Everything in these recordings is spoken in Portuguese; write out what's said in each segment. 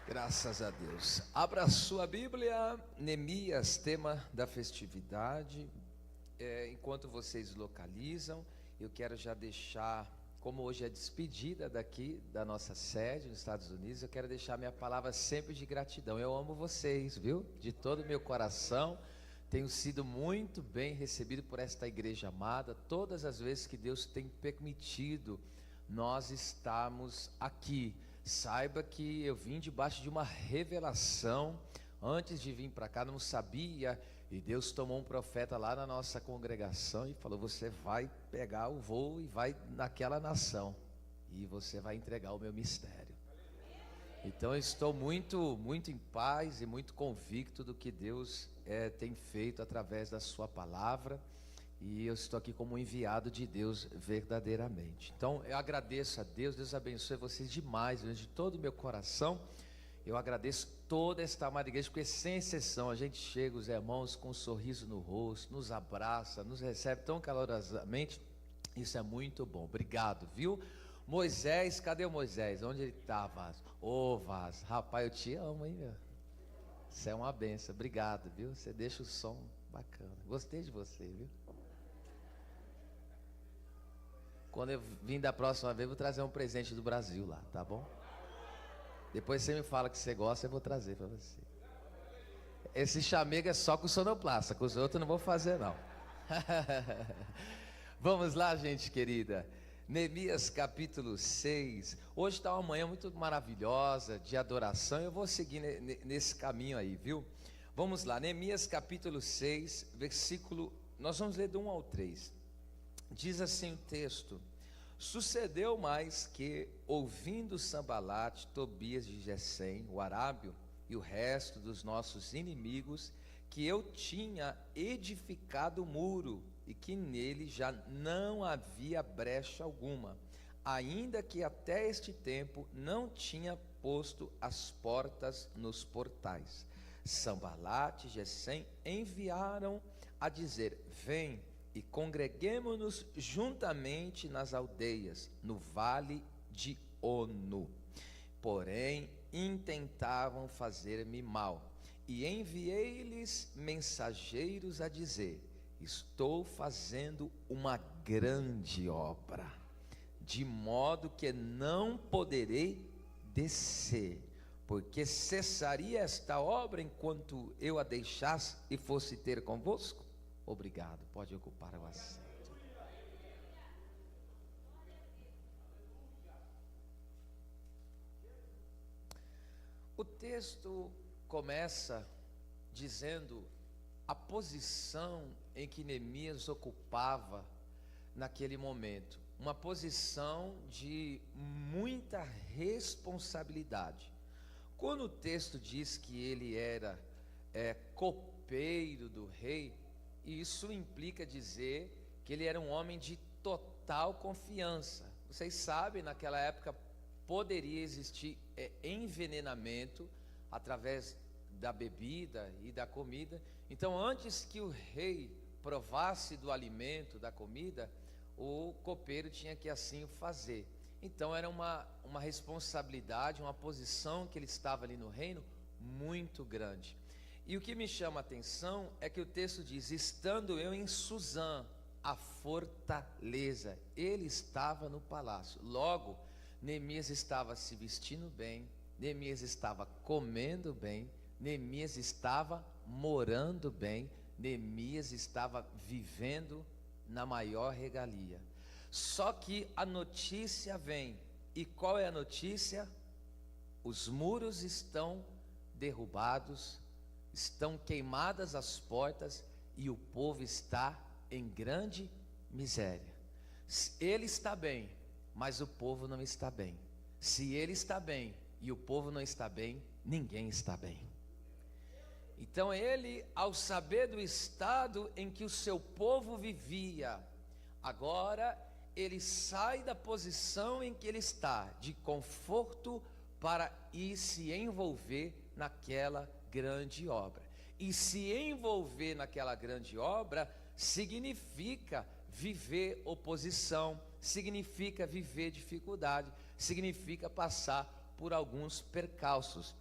Graças a Deus. Abra a sua Bíblia, Neemias, tema da festividade. Enquanto vocês localizam, eu quero já deixar, como hoje é despedida daqui da nossa sede nos Estados Unidos, eu quero deixar minha palavra sempre de gratidão. Eu amo vocês, viu? De todo o meu coração. Tenho sido muito bem recebido por esta igreja amada. Todas as vezes que Deus tem permitido nós estarmos aqui, saiba que eu vim debaixo de uma revelação. Antes de vir para cá não sabia, e Deus tomou um profeta lá na nossa congregação e falou: você vai pegar o voo e vai naquela nação, e você vai entregar o meu mistério. Então eu estou muito em paz e muito convicto do que Deus tem feito através da sua palavra. E eu estou aqui como enviado de Deus verdadeiramente. Então eu agradeço a Deus, Deus abençoe vocês demais, de todo o meu coração. Eu agradeço toda esta amada igreja, porque sem exceção a gente chega, os irmãos, com um sorriso no rosto, nos abraça, nos recebe tão calorosamente. Isso é muito bom, obrigado, viu? Moisés, cadê o Moisés? Onde ele está, Vaz? Ô Vaz, rapaz, eu te amo, hein, meu? Você é uma benção, obrigado, viu? Você deixa o som bacana, gostei de você, viu? Quando eu vim da próxima vez, vou trazer um presente do Brasil lá, tá bom? Depois você me fala que você gosta, eu vou trazer para você. Esse chamego é só com sonoplasta, com os outros eu não vou fazer não. Vamos lá, gente querida. Neemias capítulo 6. Hoje está uma manhã muito maravilhosa de adoração. Eu vou seguir nesse caminho aí, viu? Vamos lá, Neemias capítulo 6, versículo... Nós vamos ler do 1 ao 3. Diz assim o texto: sucedeu mais que, ouvindo Sambalate, Tobias de Gesem, o arábio, e o resto dos nossos inimigos, que eu tinha edificado o muro, e que nele já não havia brecha alguma, ainda que até este tempo não tinha posto as portas nos portais. Sambalate e Gesem enviaram a dizer: vem e congreguemo-nos juntamente nas aldeias, no vale de Ono. Porém, intentavam fazer-me mal, e enviei-lhes mensageiros a dizer: estou fazendo uma grande obra, de modo que não poderei descer, porque cessaria esta obra enquanto eu a deixasse e fosse ter convosco? Obrigado, pode ocupar o assento. O texto começa dizendo a posição em que Neemias ocupava naquele momento, uma posição de muita responsabilidade. Quando o texto diz que ele era copeiro do rei, isso implica dizer que ele era um homem de total confiança. Vocês sabem, naquela época poderia existir envenenamento através da bebida e da comida. Então, antes que o rei provasse do alimento, da comida, o copeiro tinha que assim fazer. Então era uma responsabilidade, uma posição que ele estava ali no reino muito grande. E o que me chama a atenção é que o texto diz: estando eu em Suzã, a fortaleza. Ele estava no palácio. Logo, Neemias estava se vestindo bem, Neemias estava comendo bem, Neemias estava morando bem, Neemias estava vivendo na maior regalia. Só que a notícia vem, e qual é a notícia? Os muros estão derrubados, estão queimadas as portas, e o povo está em grande miséria. Ele está bem, mas o povo não está bem. Se ele está bem e o povo não está bem, ninguém está bem. Então ele, ao saber do estado em que o seu povo vivia, agora ele sai da posição em que ele está, de conforto, para ir se envolver naquela grande obra. E se envolver naquela grande obra significa viver oposição, significa viver dificuldade, significa passar por alguns percalços.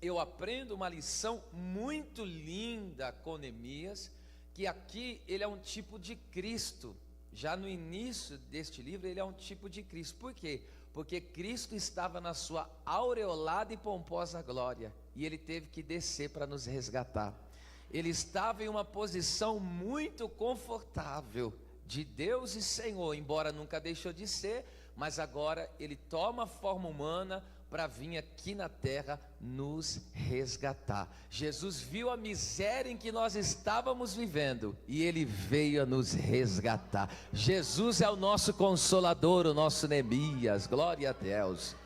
eu aprendo uma lição muito linda com Neemias, que aqui ele é um tipo de Cristo. Já no início deste livro ele é um tipo de Cristo. Por quê? Porque Cristo estava na sua aureolada e pomposa glória, e ele teve que descer para nos resgatar. Ele estava em uma posição muito confortável de Deus e Senhor, embora nunca deixou de ser, mas agora ele toma a forma humana para vir aqui na terra nos resgatar. Jesus viu a miséria em que nós estávamos vivendo e ele veio a nos resgatar. Jesus é o nosso consolador, o nosso Neemias, glória a Deus.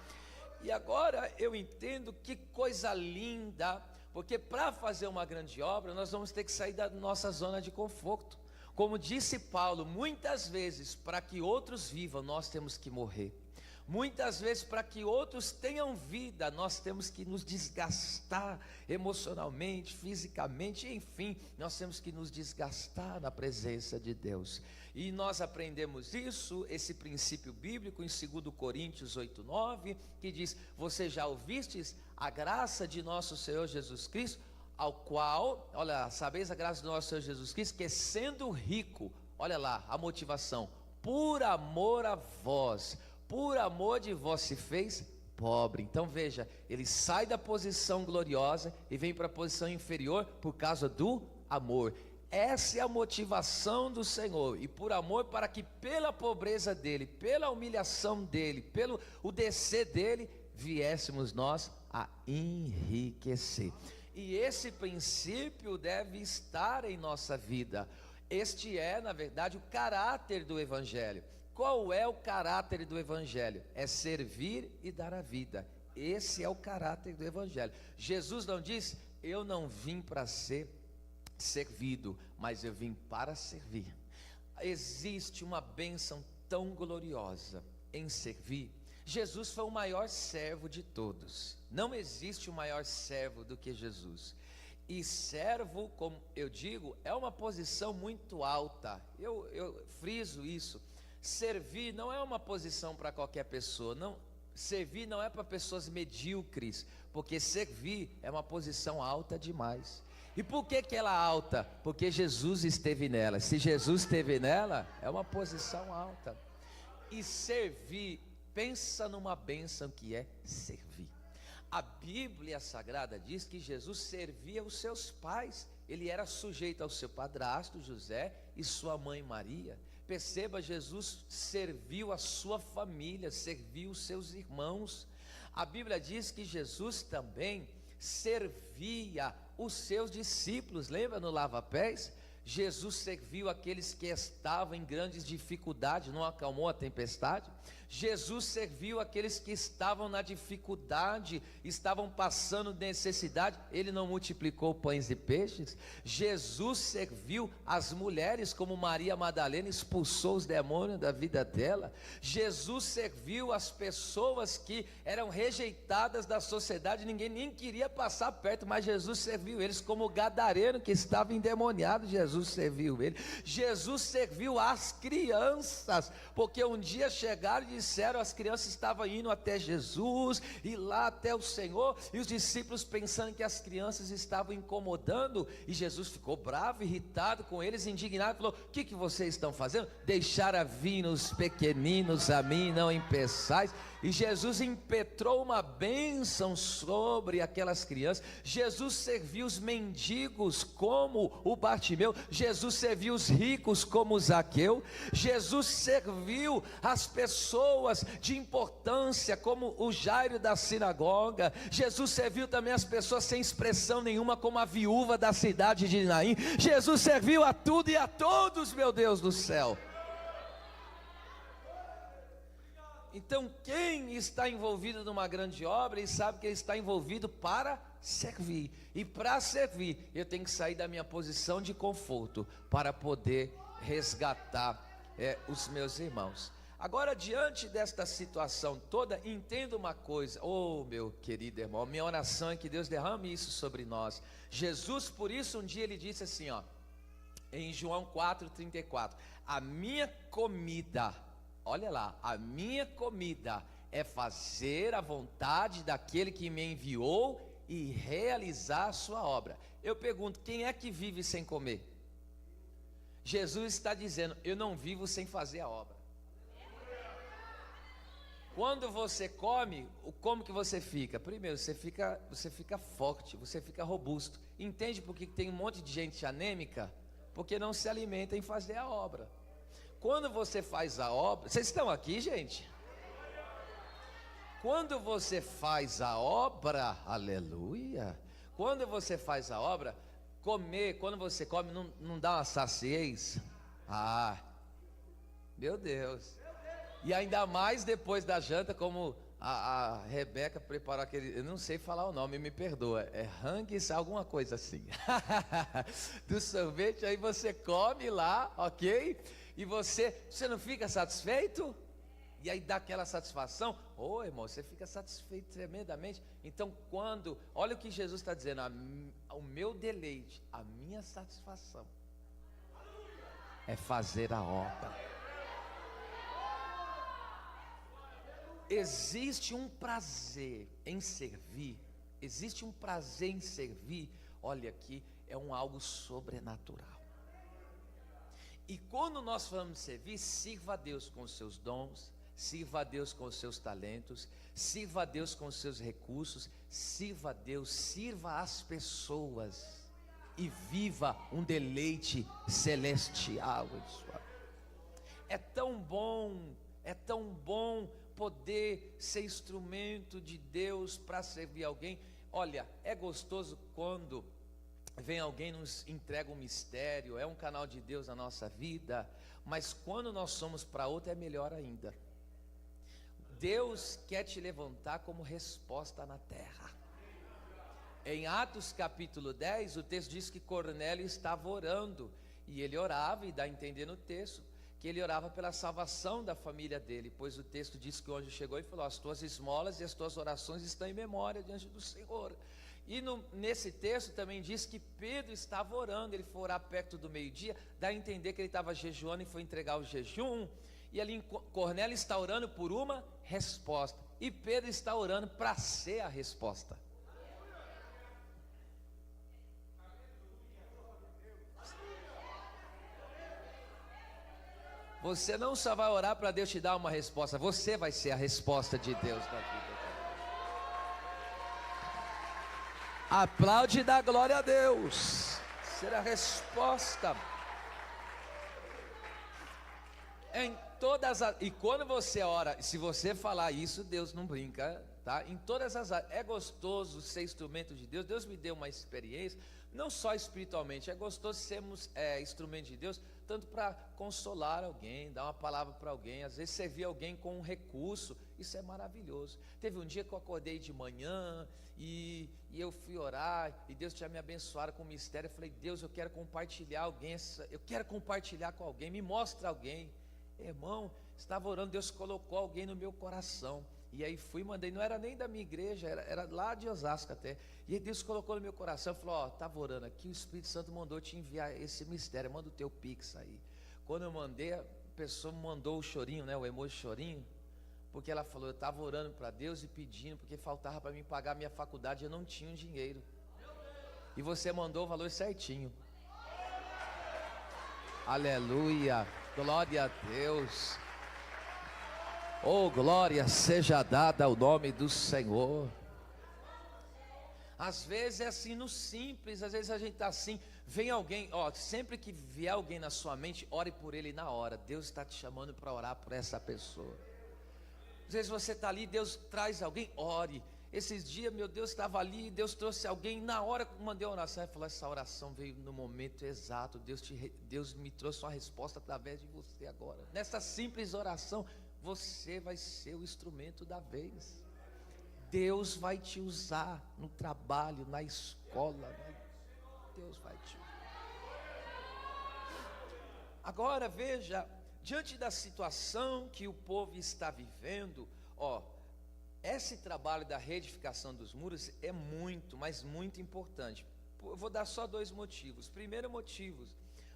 E agora eu entendo que coisa linda, porque para fazer uma grande obra nós vamos ter que sair da nossa zona de conforto. Como disse Paulo, muitas vezes para que outros vivam nós temos que morrer. Muitas vezes, para que outros tenham vida, nós temos que nos desgastar emocionalmente, fisicamente, enfim, nós temos que nos desgastar na presença de Deus. E nós aprendemos isso, esse princípio bíblico, em 2 Coríntios 8:9, que diz: você já ouvistes a graça de nosso Senhor Jesus Cristo, ao qual, olha, sabeis a graça do nosso Senhor Jesus Cristo, que sendo rico, olha lá a motivação, por amor a vós, por amor de vós se fez pobre. Então veja, ele sai da posição gloriosa e vem para a posição inferior por causa do amor. Essa é a motivação do Senhor, e por amor, para que pela pobreza dele, pela humilhação dele, pelo o descer dele, viéssemos nós a enriquecer. E esse princípio deve estar em nossa vida. Este é, na verdade, o caráter do Evangelho. Qual é o caráter do Evangelho? É servir e dar a vida. Esse é o caráter do Evangelho. Jesus não diz: eu não vim para ser servido, mas eu vim para servir. Existe uma bênção tão gloriosa em servir. Jesus foi o maior servo de todos. Não existe um maior servo do que Jesus. E servo, como eu digo, é uma posição muito alta. Eu friso isso. Servir não é uma posição para qualquer pessoa, não. Servir não é para pessoas medíocres, porque servir é uma posição alta demais. E por que ela é alta? Porque Jesus esteve nela. Se Jesus esteve nela, é uma posição alta. E servir, pensa numa bênção que é servir. A Bíblia Sagrada diz que Jesus servia os seus pais. Ele era sujeito ao seu padrasto José e sua mãe Maria. Perceba, Jesus serviu a sua família, serviu os seus irmãos. A Bíblia diz que Jesus também servia os seus discípulos. Lembra no lava-pés? Jesus serviu aqueles que estavam em grandes dificuldades, não acalmou a tempestade. Jesus serviu aqueles que estavam na dificuldade, estavam passando necessidade, ele não multiplicou pães e peixes. Jesus serviu as mulheres, como Maria Madalena expulsou os demônios da vida dela. Jesus serviu as pessoas que eram rejeitadas da sociedade, ninguém nem queria passar perto, mas Jesus serviu eles, como o gadareno que estava endemoniado. Jesus serviu ele. Jesus serviu as crianças, porque um dia chegaram e disseram, as crianças estavam indo até Jesus, e lá até o Senhor, e os discípulos pensando que as crianças estavam incomodando, e Jesus ficou bravo, irritado com eles, indignado, falou: o que vocês estão fazendo? Deixar vir os pequeninos a mim, não impeçais. E Jesus impetrou uma bênção sobre aquelas crianças. Jesus serviu os mendigos como o Bartimeu. Jesus serviu os ricos como o Zaqueu. Jesus serviu as pessoas de importância como o Jairo da sinagoga. Jesus serviu também as pessoas sem expressão nenhuma como a viúva da cidade de Naim. Jesus serviu a tudo e a todos, meu Deus do céu. Então, quem está envolvido numa grande obra, ele sabe que ele está envolvido para servir. E para servir, eu tenho que sair da minha posição de conforto para poder resgatar os meus irmãos. Agora, diante desta situação toda, entenda uma coisa, meu querido irmão, minha oração é que Deus derrame isso sobre nós. Jesus, por isso, um dia ele disse assim, em João 4:34, a minha comida, olha lá, a minha comida é fazer a vontade daquele que me enviou e realizar a sua obra. Eu pergunto, quem é que vive sem comer? Jesus está dizendo, eu não vivo sem fazer a obra. Quando você come, como que você fica? Primeiro, você fica forte, você fica robusto. Entende por que tem um monte de gente anêmica? Porque não se alimenta em fazer a obra. Quando você faz a obra, vocês estão aqui, gente? Quando você faz a obra, aleluia. Quando você faz a obra, quando você come, não dá uma saciez? Ah, meu Deus. E ainda mais depois da janta, como a Rebeca preparou aquele, eu não sei falar o nome, me perdoa, é Hangis, alguma coisa assim, do sorvete, aí você come lá, ok? E você não fica satisfeito? E aí dá aquela satisfação, irmão, você fica satisfeito tremendamente. Então olha o que Jesus está dizendo, o meu deleite, a minha satisfação, é fazer a obra. Existe um prazer em servir, olha aqui, é algo sobrenatural. E quando nós falamos de servir, sirva a Deus com os seus dons, sirva a Deus com os seus talentos, sirva a Deus com os seus recursos, sirva a Deus, sirva as pessoas e viva um deleite celestial em sua vida. É tão bom poder ser instrumento de Deus para servir alguém. Olha, é gostoso quando vem alguém e nos entrega um mistério, é um canal de Deus na nossa vida, mas quando nós somos para outro é melhor ainda. Deus quer te levantar como resposta na terra. Em Atos capítulo 10, o texto diz que Cornélio estava orando, e ele orava, e dá a entender no texto, que ele orava pela salvação da família dele, pois o texto diz que o anjo chegou e falou, as tuas esmolas e as tuas orações estão em memória diante do Senhor. E nesse texto também diz que Pedro estava orando, ele foi orar perto do meio-dia, dá a entender que ele estava jejuando e foi entregar o jejum, e ali Cornélio está orando por uma resposta, e Pedro está orando para ser a resposta. Você não só vai orar para Deus te dar uma resposta, você vai ser a resposta de Deus na vida. Aplaude e dá glória a Deus. Ser a resposta. E quando você ora, se você falar isso, Deus não brinca, tá? Em todas as áreas, é gostoso ser instrumento de Deus. Deus me deu uma experiência, não só espiritualmente, é gostoso sermos instrumento de Deus, tanto para consolar alguém, dar uma palavra para alguém, às vezes servir alguém com um recurso, isso é maravilhoso. Teve um dia que eu acordei de manhã e eu fui orar, e Deus tinha me abençoado com o mistério. Eu falei, Deus, eu quero compartilhar com alguém, me mostra alguém. Irmão, estava orando, Deus colocou alguém no meu coração, e aí mandei, não era nem da minha igreja, era lá de Osasco até, e aí Deus colocou no meu coração, falou, estava orando aqui, o Espírito Santo mandou te enviar esse mistério, manda o teu Pix aí. Quando eu mandei, a pessoa me mandou o chorinho, o emoji chorinho, porque ela falou, eu estava orando para Deus e pedindo, porque faltava para mim pagar a minha faculdade, eu não tinha um dinheiro, e você mandou o valor certinho. Aleluia, glória a Deus. Oh, glória seja dada ao nome do Senhor. Às vezes é assim no simples, às vezes a gente está assim, vem alguém, sempre que vier alguém na sua mente, ore por ele na hora. Deus está te chamando para orar por essa pessoa. Às vezes você está ali, Deus traz alguém, ore. Esses dias, meu Deus, estava ali, Deus trouxe alguém, na hora que eu mandei a oração, ele falou, essa oração veio no momento exato, Deus me trouxe uma resposta através de você agora. Nessa simples oração, você vai ser o instrumento da vez. Deus vai te usar no trabalho, na escola, Deus vai te usar. Agora veja, diante da situação que o povo está vivendo, esse trabalho da reedificação dos muros é muito, mas muito importante. Eu vou dar só 2 motivos. Primeiro motivo,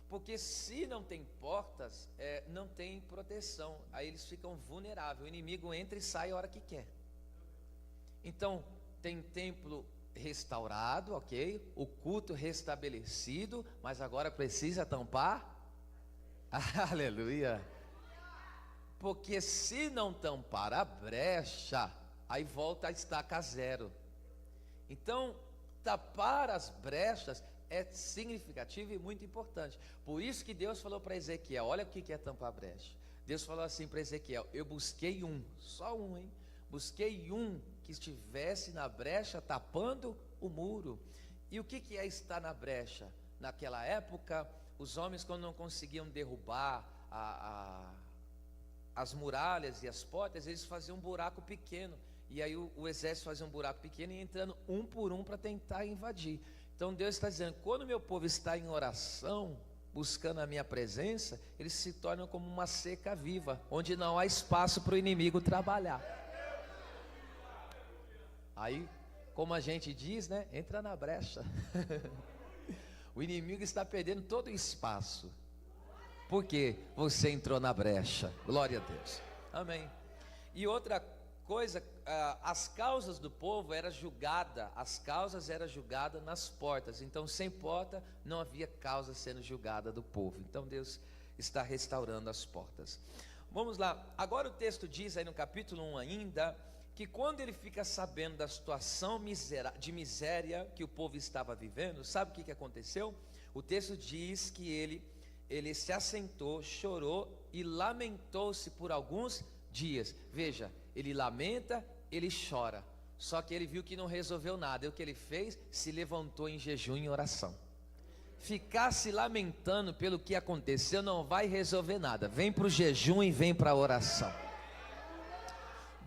porque se não tem portas, não tem proteção, aí eles ficam vulneráveis, o inimigo entra e sai a hora que quer. Então, tem templo restaurado, ok? O culto restabelecido, mas agora precisa tampar. Aleluia. Porque se não tampar a brecha, aí volta a estaca zero. Então, tapar as brechas é significativo e muito importante. Por isso que Deus falou para Ezequiel, olha o que é tampar a brecha. Deus falou assim para Ezequiel: eu busquei um, só um, hein? Busquei um que estivesse na brecha tapando o muro. E o que é estar na brecha? Naquela época, os homens, quando não conseguiam derrubar as muralhas e as portas, eles faziam um buraco pequeno. E aí o exército fazia um buraco pequeno e entrando um por um para tentar invadir. Então Deus está dizendo: quando meu povo está em oração, buscando a minha presença, eles se tornam como uma seca viva, onde não há espaço para o inimigo trabalhar. Aí, como a gente diz, né? Entra na brecha. O inimigo está perdendo todo o espaço, porque você entrou na brecha. Glória a Deus. Amém. E outra coisa, as causas do povo eram julgadas, as causas eram julgadas nas portas. Então, sem porta, não havia causa sendo julgada do povo. Então, Deus está restaurando as portas. Vamos lá, agora o texto diz aí no capítulo 1 ainda, que quando ele fica sabendo da situação de miséria que o povo estava vivendo, sabe o que aconteceu? O texto diz que ele se assentou, chorou e lamentou-se por alguns dias. Veja, ele lamenta, ele chora, só que ele viu que não resolveu nada. E o que ele fez? Se levantou em jejum e em oração. Ficar se lamentando pelo que aconteceu não vai resolver nada. Vem para o jejum e vem para a oração.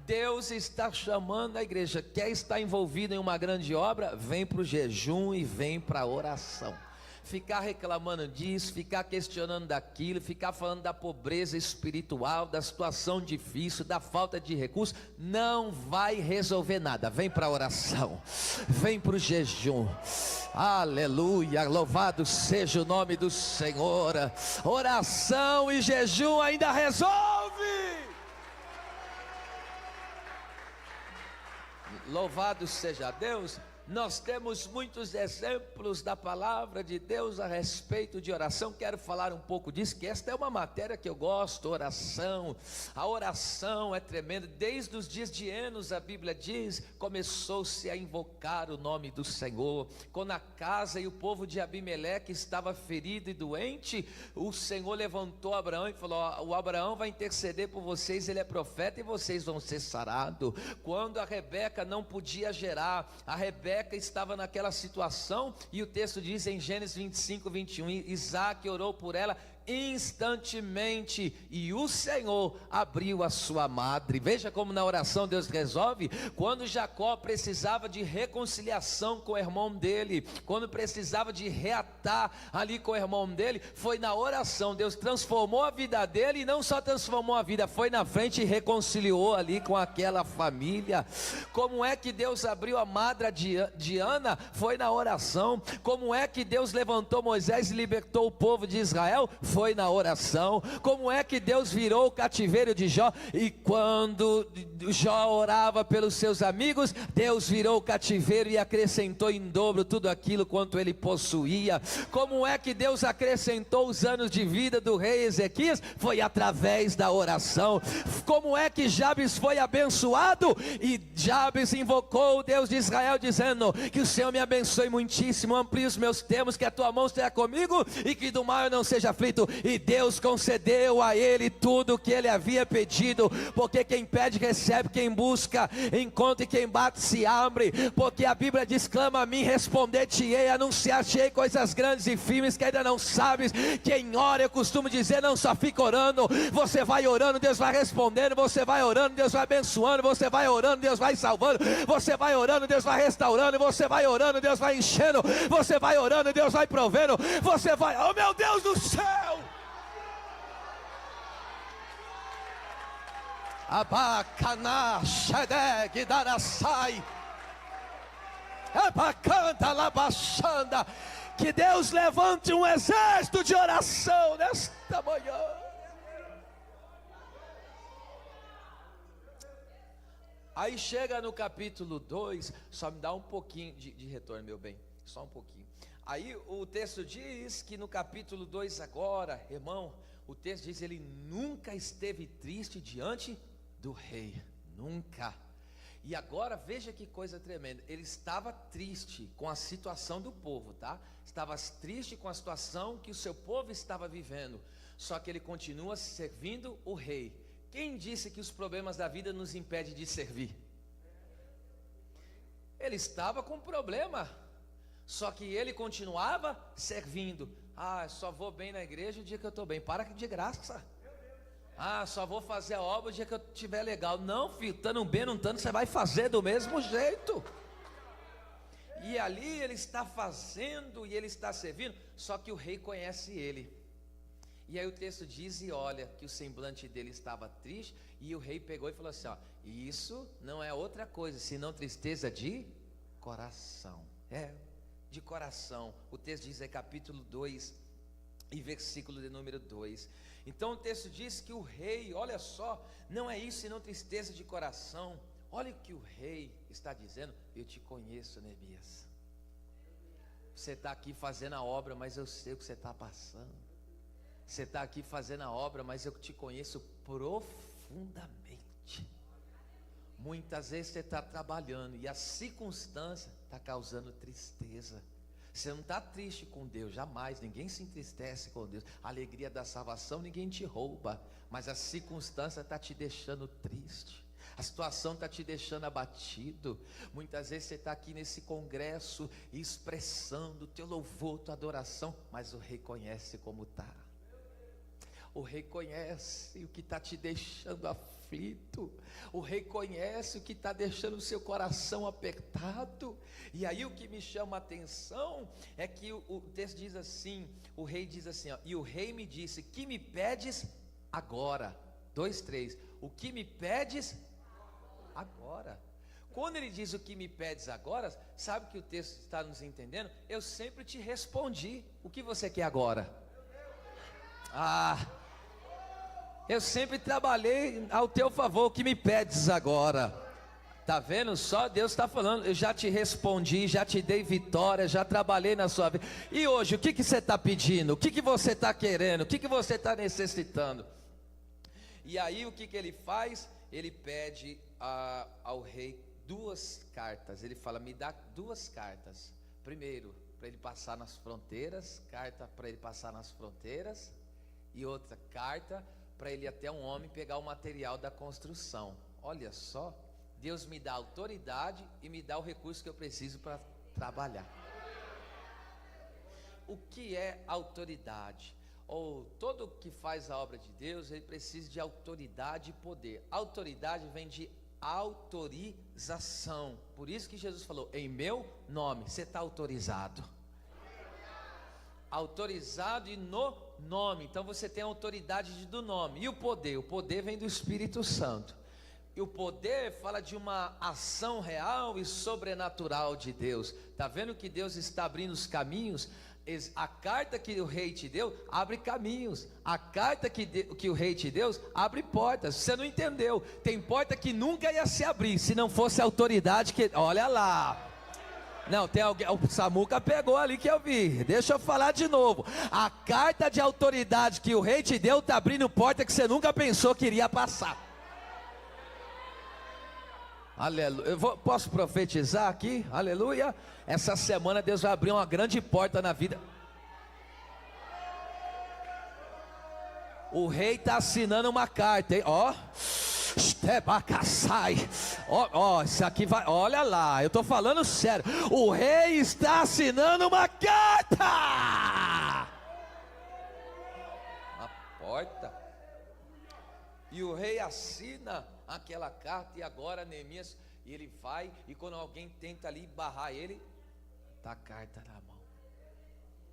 Deus está chamando a igreja. Quer estar envolvido em uma grande obra? Vem para o jejum e vem para a oração. Ficar reclamando disso, ficar questionando daquilo, ficar falando da pobreza espiritual, da situação difícil, da falta de recursos, não vai resolver nada. Vem para a oração, vem para o jejum. Aleluia, louvado seja o nome do Senhor. Oração e jejum ainda resolve. Louvado seja Deus. Nós temos muitos exemplos da palavra de Deus a respeito de oração. Quero falar um pouco disso, que esta é uma matéria que eu gosto, oração. A oração é tremenda. Desde os dias de Enos, a Bíblia diz, começou-se a invocar o nome do Senhor. Quando a casa e o povo de Abimeleque estava ferido e doente, o Senhor levantou Abraão e falou: o Abraão vai interceder por vocês, ele é profeta e vocês vão ser sarados. Quando a Rebeca não podia gerar, a Rebeca estava naquela situação, e o texto diz em Gênesis 25, 21, Isaac orou por ela instantemente, e o Senhor abriu a sua madre. Veja como na oração Deus resolve. Quando Jacó precisava de reconciliação com o irmão dele, quando precisava de reatar ali com o irmão dele, foi na oração. Deus transformou a vida dele, e não só transformou a vida, foi na frente e reconciliou ali com aquela família. Como é que Deus abriu a madre de Ana? Foi na oração. Como é que Deus levantou Moisés e libertou o povo de Israel? Foi na oração. Como é que Deus virou o cativeiro de Jó? E quando Jó orava pelos seus amigos, Deus virou o cativeiro e acrescentou em dobro tudo aquilo quanto ele possuía. Como é que Deus acrescentou os anos de vida do rei Ezequias? Foi através da oração. Como é que Jabes foi abençoado? E Jabes invocou o Deus de Israel, dizendo: que o Senhor me abençoe muitíssimo, amplie os meus termos, que a tua mão esteja comigo, e que do mal eu não seja aflito. E Deus concedeu a ele tudo o que ele havia pedido, porque quem pede recebe, quem busca encontra, e quem bate se abre. Porque a Bíblia diz: clama a mim, responder-te-ei, anunciar-te-ei coisas grandes e firmes que ainda não sabes. Quem ora, eu costumo dizer, não só fica orando. Você vai orando, Deus vai respondendo. Você vai orando, Deus vai abençoando. Você vai orando, Deus vai salvando. Você vai orando, Deus vai restaurando. Você vai orando, Deus vai enchendo. Você vai orando, Deus vai provendo. Você vai, oh meu Deus do céu! Abacana, Shedeg, Darasai, Abacanta, Labachanda. Que Deus levante um exército de oração nesta manhã. Aí chega no capítulo 2, só me dá um pouquinho de retorno, meu bem, só um pouquinho. Aí o texto diz que no capítulo 2 agora, irmão, o texto diz: ele nunca esteve triste diante do rei, nunca. E agora veja que coisa tremenda, ele estava triste com a situação do povo, tá? Estava triste com a situação que o seu povo estava vivendo, só que ele continua servindo o rei. Quem disse que os problemas da vida nos impedem de servir? Ele estava com problema, só que ele continuava servindo. Ah, só vou bem na igreja o dia que eu estou bem. Para de graça. Ah, só vou fazer a obra o dia que eu estiver legal. Não, filho, estando bem, não estando, você vai fazer do mesmo jeito. E ali ele está fazendo e ele está servindo, só que o rei conhece ele. E aí o texto diz, e olha, que o semblante dele estava triste, e o rei pegou e falou assim, ó: isso não é outra coisa, senão tristeza de coração. De coração. O texto diz aí, capítulo 2, e versículo de número 2. Então o texto diz que o rei, olha só, não é isso senão tristeza de coração. Olha o que o rei está dizendo: eu te conheço, Neemias. Você está aqui fazendo a obra, mas eu sei o que você está passando. Você está aqui fazendo a obra, mas eu te conheço profundamente. Muitas vezes você está trabalhando e a circunstância está causando tristeza. Você não está triste com Deus, jamais, ninguém se entristece com Deus. A alegria da salvação ninguém te rouba, mas a circunstância está te deixando triste. A situação está te deixando abatido. Muitas vezes você está aqui nesse congresso expressando o teu louvor, tua adoração, mas o rei conhece como está. O rei conhece o que está te deixando aflito. O rei conhece o que está deixando o seu coração apertado. E aí o que me chama a atenção é que o texto diz assim, o rei diz assim, ó: e o rei me disse, que me pedes agora? 2, 3, o que me pedes agora? Quando ele diz o que me pedes agora, sabe que o texto está nos entendendo? Eu sempre te respondi. O que você quer agora? Eu sempre trabalhei ao teu favor. O que me pedes agora? Tá vendo só? Deus está falando, eu já te respondi, já te dei vitória, já trabalhei na sua vida. E hoje, o que você está pedindo? O que você está querendo? O que você está necessitando? E aí o que ele faz? Ele pede ao rei 2 cartas. Ele fala: me dá 2 cartas. Primeiro, para ele passar nas fronteiras, carta para ele passar nas fronteiras, e outra carta para ele ir até um homem pegar o material da construção. Olha só, Deus me dá autoridade e me dá o recurso que eu preciso para trabalhar. O que é autoridade? Ou todo que faz a obra de Deus, ele precisa de autoridade e poder. Autoridade vem de autorização. Por isso que Jesus falou: em meu nome. Você está autorizado. Autorizado e no nome. Então você tem a autoridade do nome. E o poder? O poder vem do Espírito Santo. E o poder fala de uma ação real e sobrenatural de Deus. Está vendo que Deus está abrindo os caminhos? A carta que o rei te deu abre caminhos. A carta que o rei te deu abre portas. Você não entendeu? Tem porta que nunca ia se abrir se não fosse a autoridade que... Olha lá. Não, tem alguém, o Samuca pegou ali que eu vi. Deixa eu falar de novo. A carta de autoridade que o rei te deu está abrindo porta que você nunca pensou que iria passar. Aleluia. Posso profetizar aqui? Aleluia. Essa semana Deus vai abrir uma grande porta na vida. O rei está assinando uma carta, hein? Ó. Ó, isso aqui vai. Olha lá, eu estou falando sério. O rei está assinando uma carta. A porta. E o rei assina aquela carta. E agora Neemias, ele vai, e quando alguém tenta ali barrar ele, tá a carta na mão.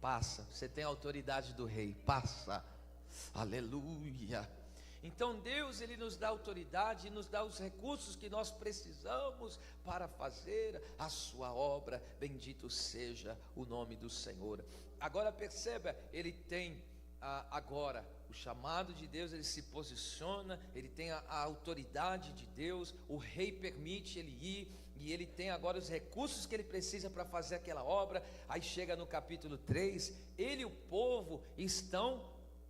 Passa, você tem a autoridade do rei, passa. Aleluia. Então Deus, ele nos dá autoridade, nos dá os recursos que nós precisamos para fazer a sua obra. Bendito seja o nome do Senhor. Agora perceba, ele tem agora o chamado de Deus, ele se posiciona, ele tem a autoridade de Deus, o rei permite ele ir, e ele tem agora os recursos que ele precisa para fazer aquela obra. Aí chega no capítulo 3, ele e o povo estão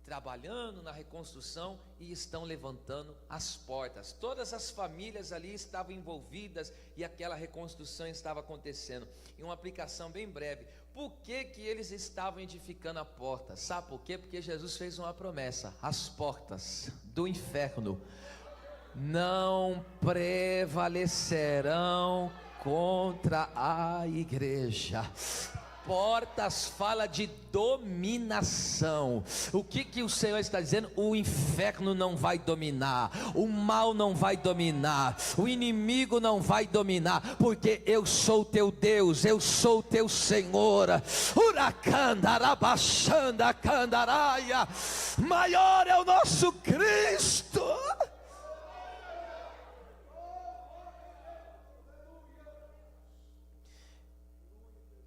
trabalhando na reconstrução e estão levantando as portas. Todas as famílias ali estavam envolvidas e aquela reconstrução estava acontecendo. E uma aplicação bem breve: por que que eles estavam edificando a porta? Sabe por quê? Porque Jesus fez uma promessa: as portas do inferno não prevalecerão contra a igreja. Portas fala de dominação. O que o Senhor está dizendo? O inferno não vai dominar, o mal não vai dominar, o inimigo não vai dominar, porque eu sou teu Deus, eu sou teu Senhor. Uracandarabachanda candaraia, maior é o nosso Cristo.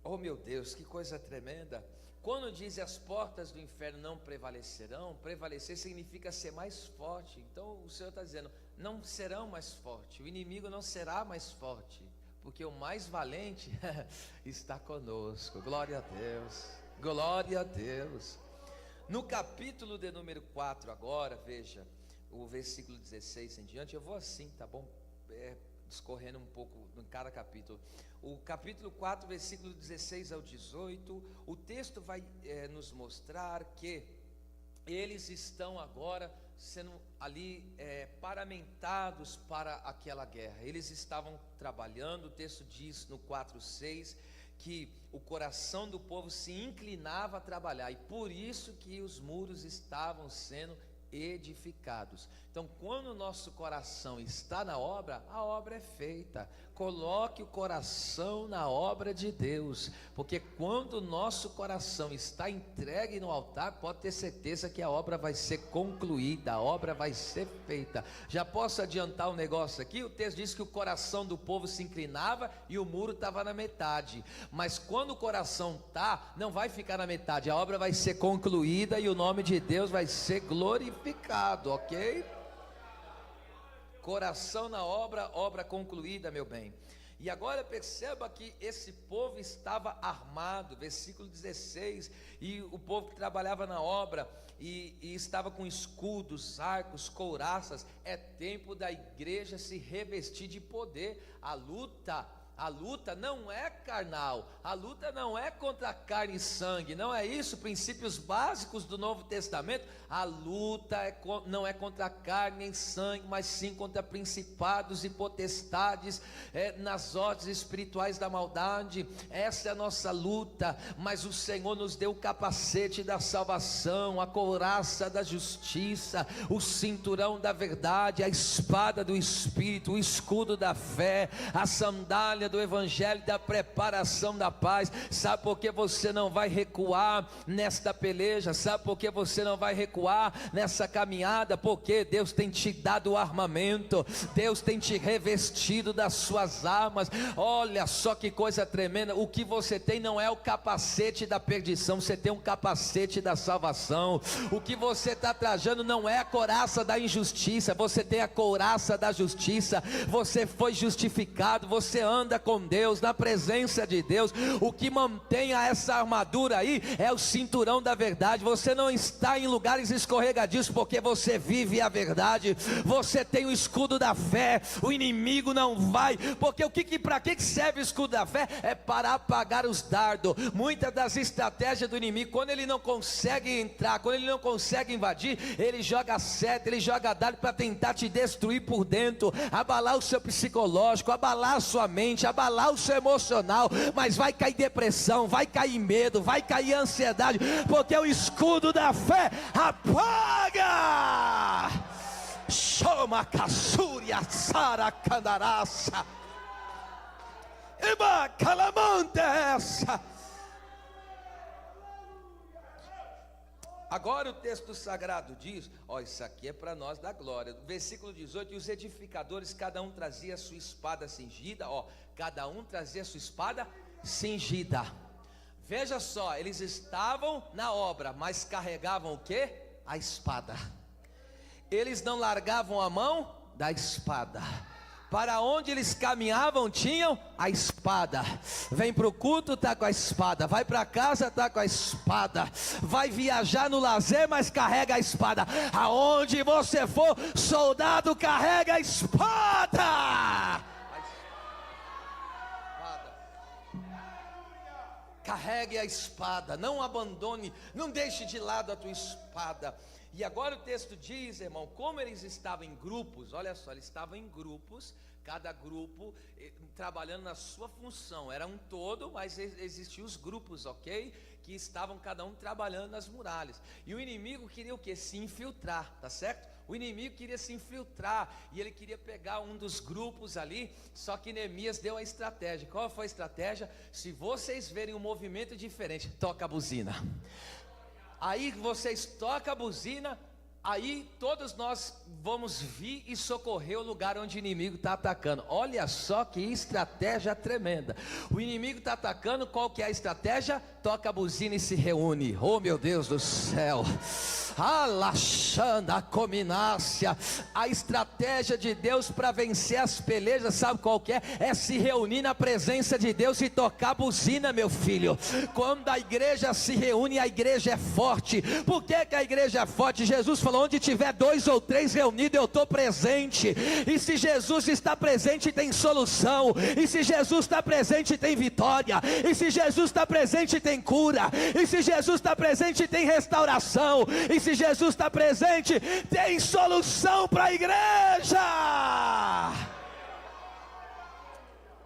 Oh meu Deus, que coisa tremenda. Quando diz as portas do inferno não prevalecerão, prevalecer significa ser mais forte. Então o Senhor está dizendo, não serão mais fortes, o inimigo não será mais forte, porque o mais valente está conosco. Glória a Deus, glória a Deus. No capítulo de número 4 agora, veja, o versículo 16 em diante, eu vou assim, tá bom? Discorrendo um pouco em cada capítulo. O capítulo 4, versículo 16 ao 18, o texto vai nos mostrar que eles estão agora sendo ali paramentados para aquela guerra. Eles estavam trabalhando. O texto diz no 4:6 que o coração do povo se inclinava a trabalhar, e por isso que os muros estavam sendo edificados. Então, quando o nosso coração está na obra, a obra é feita. Coloque o coração na obra de Deus, porque quando o nosso coração está entregue no altar, pode ter certeza que a obra vai ser concluída, a obra vai ser feita. Já posso adiantar um negócio aqui? O texto diz que o coração do povo se inclinava e o muro estava na metade, mas quando o coração não vai ficar na metade, a obra vai ser concluída e o nome de Deus vai ser glorificado, ok? Coração na obra, obra concluída, meu bem. E agora perceba que esse povo estava armado, versículo 16, e o povo que trabalhava na obra e estava com escudos, arcos, couraças. É tempo da igreja se revestir de poder. A luta não é carnal, a luta não é contra carne e sangue, não é isso, princípios básicos do Novo Testamento. A luta não é contra carne nem sangue, mas sim contra principados e potestades, nas hostes espirituais da maldade. Essa é a nossa luta, mas o Senhor nos deu o capacete da salvação, a couraça da justiça, o cinturão da verdade, a espada do Espírito, o escudo da fé, a sandália do Evangelho, da preparação da paz. Sabe por que você não vai recuar nesta peleja? Sabe por que você não vai recuar nessa caminhada? Porque Deus tem te dado o armamento, Deus tem te revestido das suas armas. Olha só que coisa tremenda. O que você tem não é o capacete da perdição, você tem um capacete da salvação. O que você está trajando não é a couraça da injustiça, você tem a couraça da justiça. Você foi justificado, você anda com Deus, na presença de Deus. O que mantém essa armadura aí é o cinturão da verdade. Você não está em lugares escorregadios, porque você vive a verdade. Você tem o escudo da fé, o inimigo não vai, porque para que serve o escudo da fé? É para apagar os dardos. Muitas das estratégias do inimigo, quando ele não consegue entrar, quando ele não consegue invadir, ele joga seta, ele joga dardo para tentar te destruir por dentro, abalar o seu psicológico, abalar a sua mente, abalar o seu emocional. Mas vai cair depressão, vai cair medo, vai cair ansiedade, porque o escudo da fé apaga. Chama caçúria sara candaraça eba calamante essa. Agora o texto sagrado diz, isso aqui é para nós da glória, versículo 18, e os edificadores, cada um trazia a sua espada cingida, cada um trazia a sua espada cingida. Veja só, eles estavam na obra, mas carregavam o quê? A espada. Eles não largavam a mão da espada. Para onde eles caminhavam tinham a espada. Vem para o culto, está com a espada. Vai para casa, está com a espada. Vai viajar no lazer, mas carrega a espada. Aonde você for, soldado, carrega a espada. Carregue a espada, não abandone, não deixe de lado a tua espada. E agora o texto diz, irmão, como eles estavam em grupos, olha só, eles estavam em grupos, cada grupo trabalhando na sua função, era um todo, mas existiam os grupos, ok? Que estavam cada um trabalhando nas muralhas. E o inimigo queria o quê? Se infiltrar, tá certo? O inimigo queria se infiltrar, e ele queria pegar um dos grupos ali, só que Neemias deu a estratégia. Qual foi a estratégia? Se vocês verem um movimento diferente, toca a buzina. Aí vocês tocam a buzina, aí todos nós vamos vir e socorrer o lugar onde o inimigo está atacando. Olha só que estratégia tremenda. O inimigo está atacando, qual que é a estratégia? Toca a buzina e se reúne. Oh meu Deus do céu. Alaxanda, cominácia. A estratégia de Deus para vencer as pelejas, sabe qual que é? É se reunir na presença de Deus e tocar a buzina, meu filho. Quando a igreja se reúne, a igreja é forte. Por que a igreja é forte? Jesus falou, onde tiver 2 ou 3 reunidos, eu estou presente. E se Jesus está presente, tem solução. E se Jesus está presente, tem vitória. E se Jesus está presente, tem cura. E se Jesus está presente, tem restauração. E se Jesus está presente, tem solução para a igreja.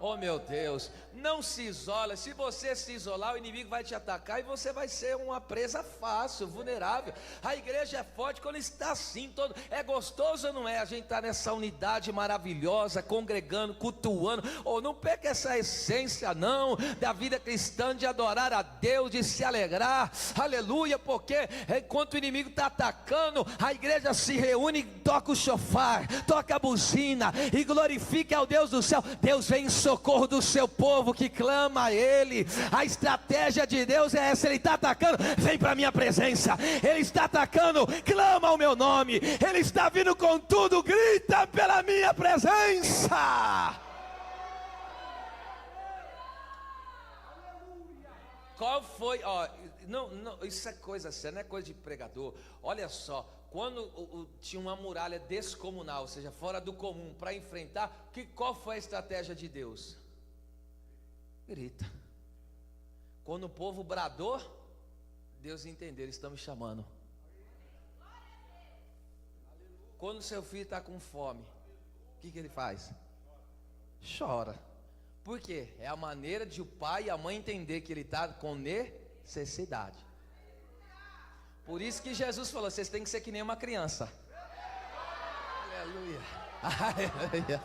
Oh meu Deus, não se isola. Se você se isolar, o inimigo vai te atacar e você vai ser uma presa fácil, vulnerável. A igreja é forte quando está assim, todo. É gostoso ou não é? A gente está nessa unidade maravilhosa, congregando, cultuando. Ou não perca essa essência não, da vida cristã, de adorar a Deus, de se alegrar, aleluia. Porque enquanto o inimigo está atacando, a igreja se reúne, toca o chofar, toca a buzina e glorifica ao Deus do céu. Deus vem em socorro do seu povo que clama a Ele. A estratégia de Deus é essa. Ele está atacando, vem para a minha presença. Ele está atacando, clama o meu nome. Ele está vindo com tudo, grita pela minha presença. Qual foi, ó, não, isso é coisa séria, não é coisa de pregador. Olha só, quando tinha uma muralha descomunal, ou seja, fora do comum, para enfrentar, qual foi a estratégia de Deus? Grita. Quando o povo bradou, Deus entendeu, eles estão me chamando. Quando seu filho está com fome, o que ele faz? Chora. Por quê? É a maneira de o pai e a mãe entender que ele está com necessidade. Por isso que Jesus falou, vocês têm que ser que nem uma criança. Aleluia. Aleluia.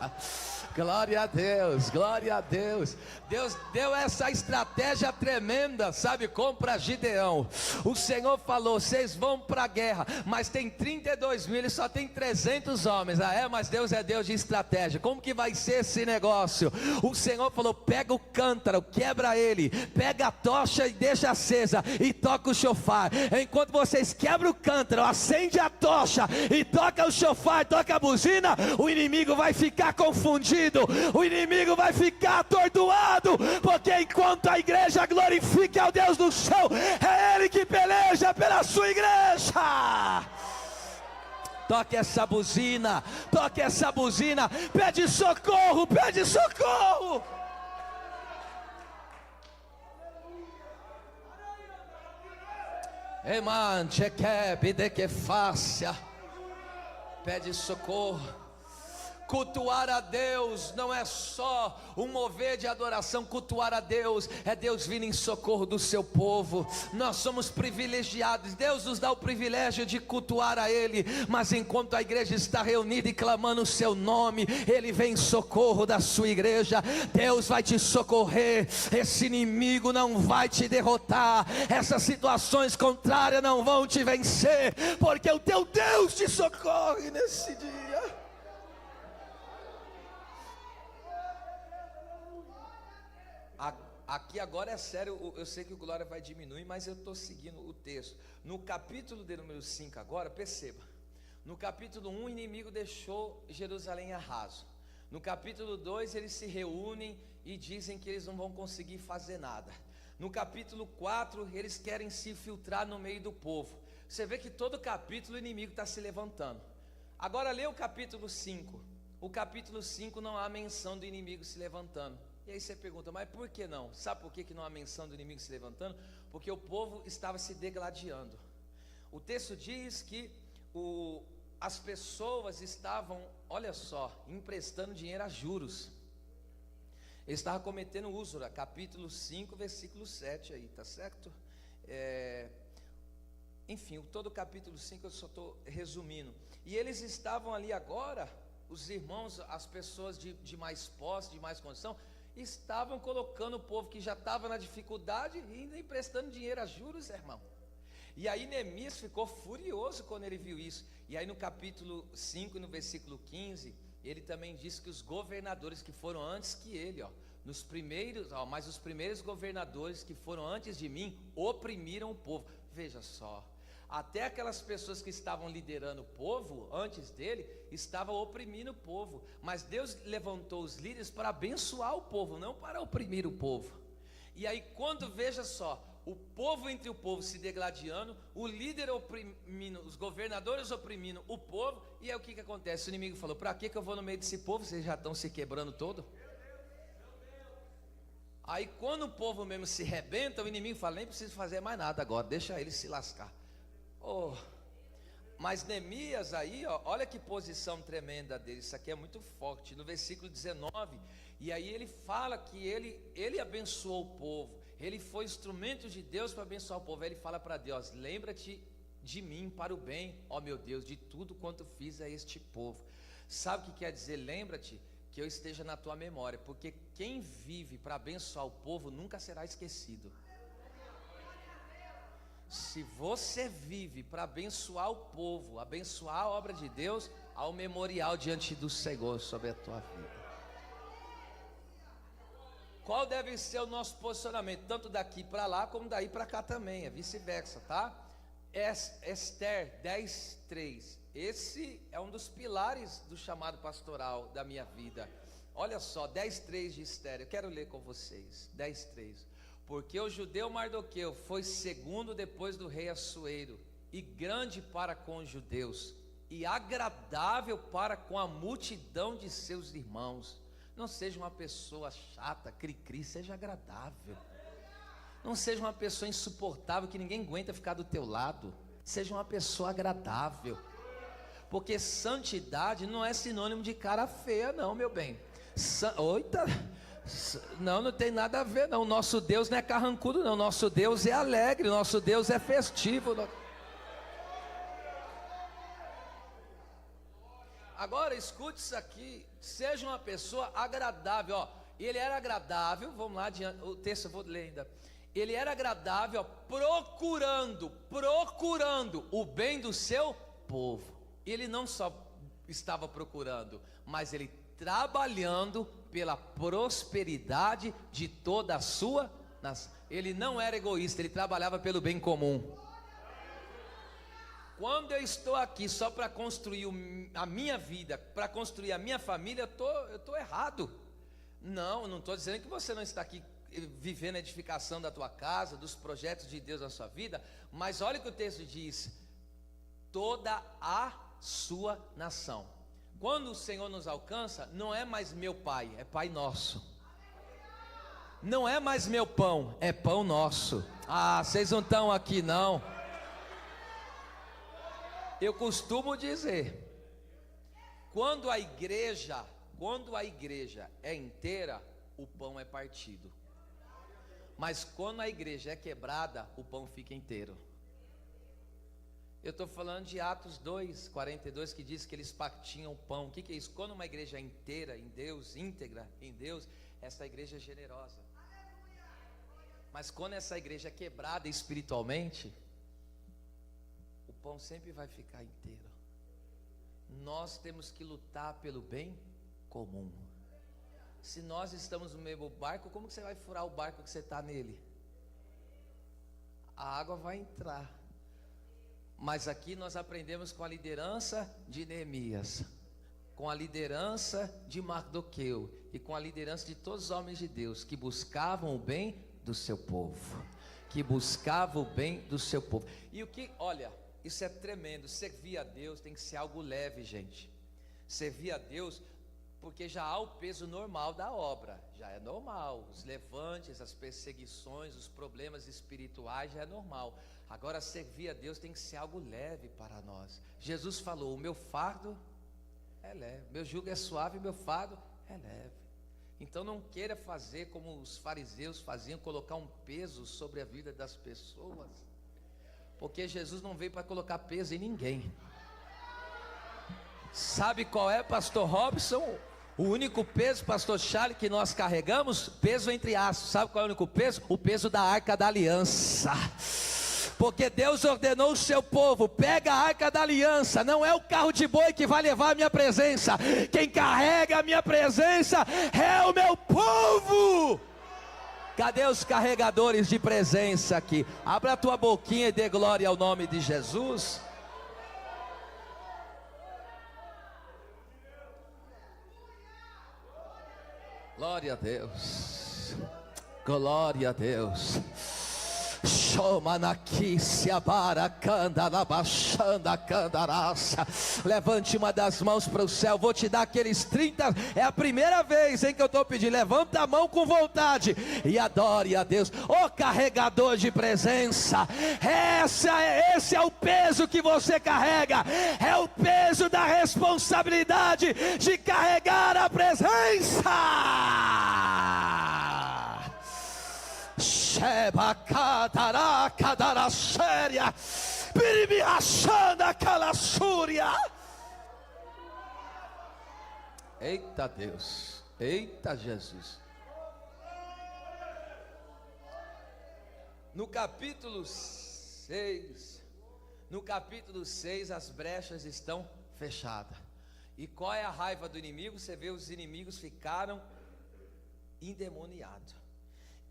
Glória a Deus, glória a Deus. Deus deu essa estratégia tremenda, sabe como? Para Gideão. O Senhor falou, vocês vão para a guerra, mas tem 32 mil e só tem 300 homens. Mas Deus é Deus de estratégia. Como que vai ser esse negócio? O Senhor falou, pega o cântaro, quebra ele, pega a tocha e deixa acesa e toca o chofar. Enquanto vocês quebram o cântaro, acende a tocha e toca o chofar, toca a buzina, o inimigo vai ficar confundido. O inimigo vai ficar atordoado, porque enquanto a igreja glorifica ao Deus do céu, é Ele que peleja pela sua igreja. Toque essa buzina, pede socorro, pede socorro. Eman, chequebe de que fácia, pede socorro. Cultuar a Deus não é só um mover de adoração. Cultuar a Deus é Deus vindo em socorro do seu povo. Nós somos privilegiados, Deus nos dá o privilégio de cultuar a Ele, mas enquanto a igreja está reunida e clamando o seu nome, Ele vem em socorro da sua igreja. Deus vai te socorrer, esse inimigo não vai te derrotar, essas situações contrárias não vão te vencer, porque o teu Deus te socorre nesse dia. aqui agora é sério, eu sei que o Glória vai diminuir, mas eu estou seguindo o texto. No capítulo de número 5 agora, perceba. No capítulo 1, o inimigo deixou Jerusalém a raso. No capítulo 2, eles se reúnem e dizem que eles não vão conseguir fazer nada. No capítulo 4, eles querem se infiltrar no meio do povo. Você vê que todo capítulo o inimigo está se levantando. Agora lê o capítulo 5. O capítulo 5 não há menção do inimigo se levantando. E aí você pergunta, mas por que não? Sabe por que não há menção do inimigo se levantando? Porque o povo estava se degladiando. O texto diz que as pessoas estavam, olha só, emprestando dinheiro a juros. Eles estavam cometendo usura, capítulo 5, versículo 7 aí, tá certo? Enfim, todo o capítulo 5 eu só estou resumindo. E eles estavam ali agora, os irmãos, as pessoas de mais posse, de mais condição, estavam colocando o povo que já estava na dificuldade e ainda emprestando dinheiro a juros, irmão. E aí Neemias ficou furioso quando ele viu isso. E aí no capítulo 5, no versículo 15, ele também disse que os governadores que foram antes que ele, mas os primeiros governadores que foram antes de mim oprimiram o povo. Veja só, até aquelas pessoas que estavam liderando o povo antes dele estavam oprimindo o povo, mas Deus levantou os líderes para abençoar o povo, não para oprimir o povo. E aí quando, veja só, o povo entre o povo se degladiando, o líder oprimindo, os governadores oprimindo o povo, e aí o que acontece? O inimigo falou, para que eu vou no meio desse povo, vocês já estão se quebrando todo? Aí quando o povo mesmo se rebenta, o inimigo fala, nem preciso fazer mais nada agora, deixa ele se lascar. Mas Neemias aí, olha que posição tremenda dele, isso aqui é muito forte, no versículo 19, e aí ele fala que ele abençoou o povo, ele foi instrumento de Deus para abençoar o povo. Aí ele fala para Deus, lembra-te de mim para o bem, ó meu Deus, de tudo quanto fiz a este povo. Sabe o que quer dizer lembra-te? Que eu esteja na tua memória, porque quem vive para abençoar o povo nunca será esquecido. Se você vive para abençoar o povo, abençoar a obra de Deus, há um memorial diante do Senhor sobre a tua vida. Qual deve ser o nosso posicionamento, tanto daqui para lá, como daí para cá também, é vice-versa, tá? Esther 10:3, esse é um dos pilares do chamado pastoral da minha vida. Olha só, 10:3 de Esther, eu quero ler com vocês, 10:3. Porque o judeu Mardoqueu foi segundo depois do rei Assuero, e grande para com os judeus, e agradável para com a multidão de seus irmãos. Não seja uma pessoa chata, cri-cri, seja agradável. Não seja uma pessoa insuportável que ninguém aguenta ficar do teu lado. Seja uma pessoa agradável. Porque santidade não é sinônimo de cara feia, não, meu bem. Oita, não tem nada a ver, não. Nosso Deus não é carrancudo, não. Nosso Deus é alegre, nosso Deus é festivo. Agora escute isso aqui, seja uma pessoa agradável, ele era agradável, vamos lá, o texto eu vou ler ainda, ele era agradável, procurando o bem do seu povo. Ele não só estava procurando, mas ele trabalhando pela prosperidade de toda a sua nação. Ele não era egoísta, ele trabalhava pelo bem comum. Quando eu estou aqui só para construir a minha vida, para construir a minha família, eu estou errado. Não estou dizendo que você não está aqui vivendo a edificação da tua casa, dos projetos de Deus na sua vida, mas olha o que o texto diz, toda a sua nação. Quando o Senhor nos alcança, não é mais meu Pai, é Pai nosso. Não é mais meu pão, é pão nosso. Vocês não estão aqui não. Eu costumo dizer, quando a igreja é inteira, o pão é partido. Mas quando a igreja é quebrada, o pão fica inteiro. Eu estou falando de Atos 2:42, que diz que eles partiam o pão. O que é isso? Quando uma igreja é inteira em Deus, íntegra em Deus, essa igreja é generosa. Mas quando essa igreja é quebrada espiritualmente, o pão sempre vai ficar inteiro. Nós temos que lutar pelo bem comum. Se nós estamos no mesmo barco, como que você vai furar o barco que você está nele? A água vai entrar. Mas aqui nós aprendemos com a liderança de Neemias, com a liderança de Mardoqueu e com a liderança de todos os homens de Deus que buscavam o bem do seu povo, que buscavam o bem do seu povo. E o que, olha, isso é tremendo. Servir a Deus tem que ser algo leve, gente. Servir a Deus, porque já há o peso normal da obra, já é normal, os levantes, as perseguições, os problemas espirituais, já é normal. Agora servir a Deus tem que ser algo leve para nós. Jesus falou: o meu fardo é leve, meu jugo é suave, meu fardo é leve. Então não queira fazer como os fariseus faziam, colocar um peso sobre a vida das pessoas, porque Jesus não veio para colocar peso em ninguém. Sabe qual é, pastor Robson? O único peso, pastor Charles, que nós carregamos, peso entre aspas, sabe qual é o único peso? O peso da Arca da Aliança. Porque Deus ordenou o seu povo: pega a Arca da Aliança. Não é o carro de boi que vai levar a minha presença, quem carrega a minha presença é o meu povo. Cadê os carregadores de presença aqui? Abra a tua boquinha e dê glória ao nome de Jesus. Glória a Deus, glória a Deus. Levante uma das mãos para o céu. Vou te dar aqueles 30. É a primeira vez em que eu estou pedindo. Levanta a mão com vontade e adore a Deus. Ô carregador de presença, esse é o peso que você carrega. É o peso da responsabilidade de carregar a presença. Sheba kadara kadara séria, biribi achanda calassúria. Eita Deus, eita Jesus. No capítulo 6, as brechas estão fechadas. E qual é a raiva do inimigo? Você vê, os inimigos ficaram endemoniados.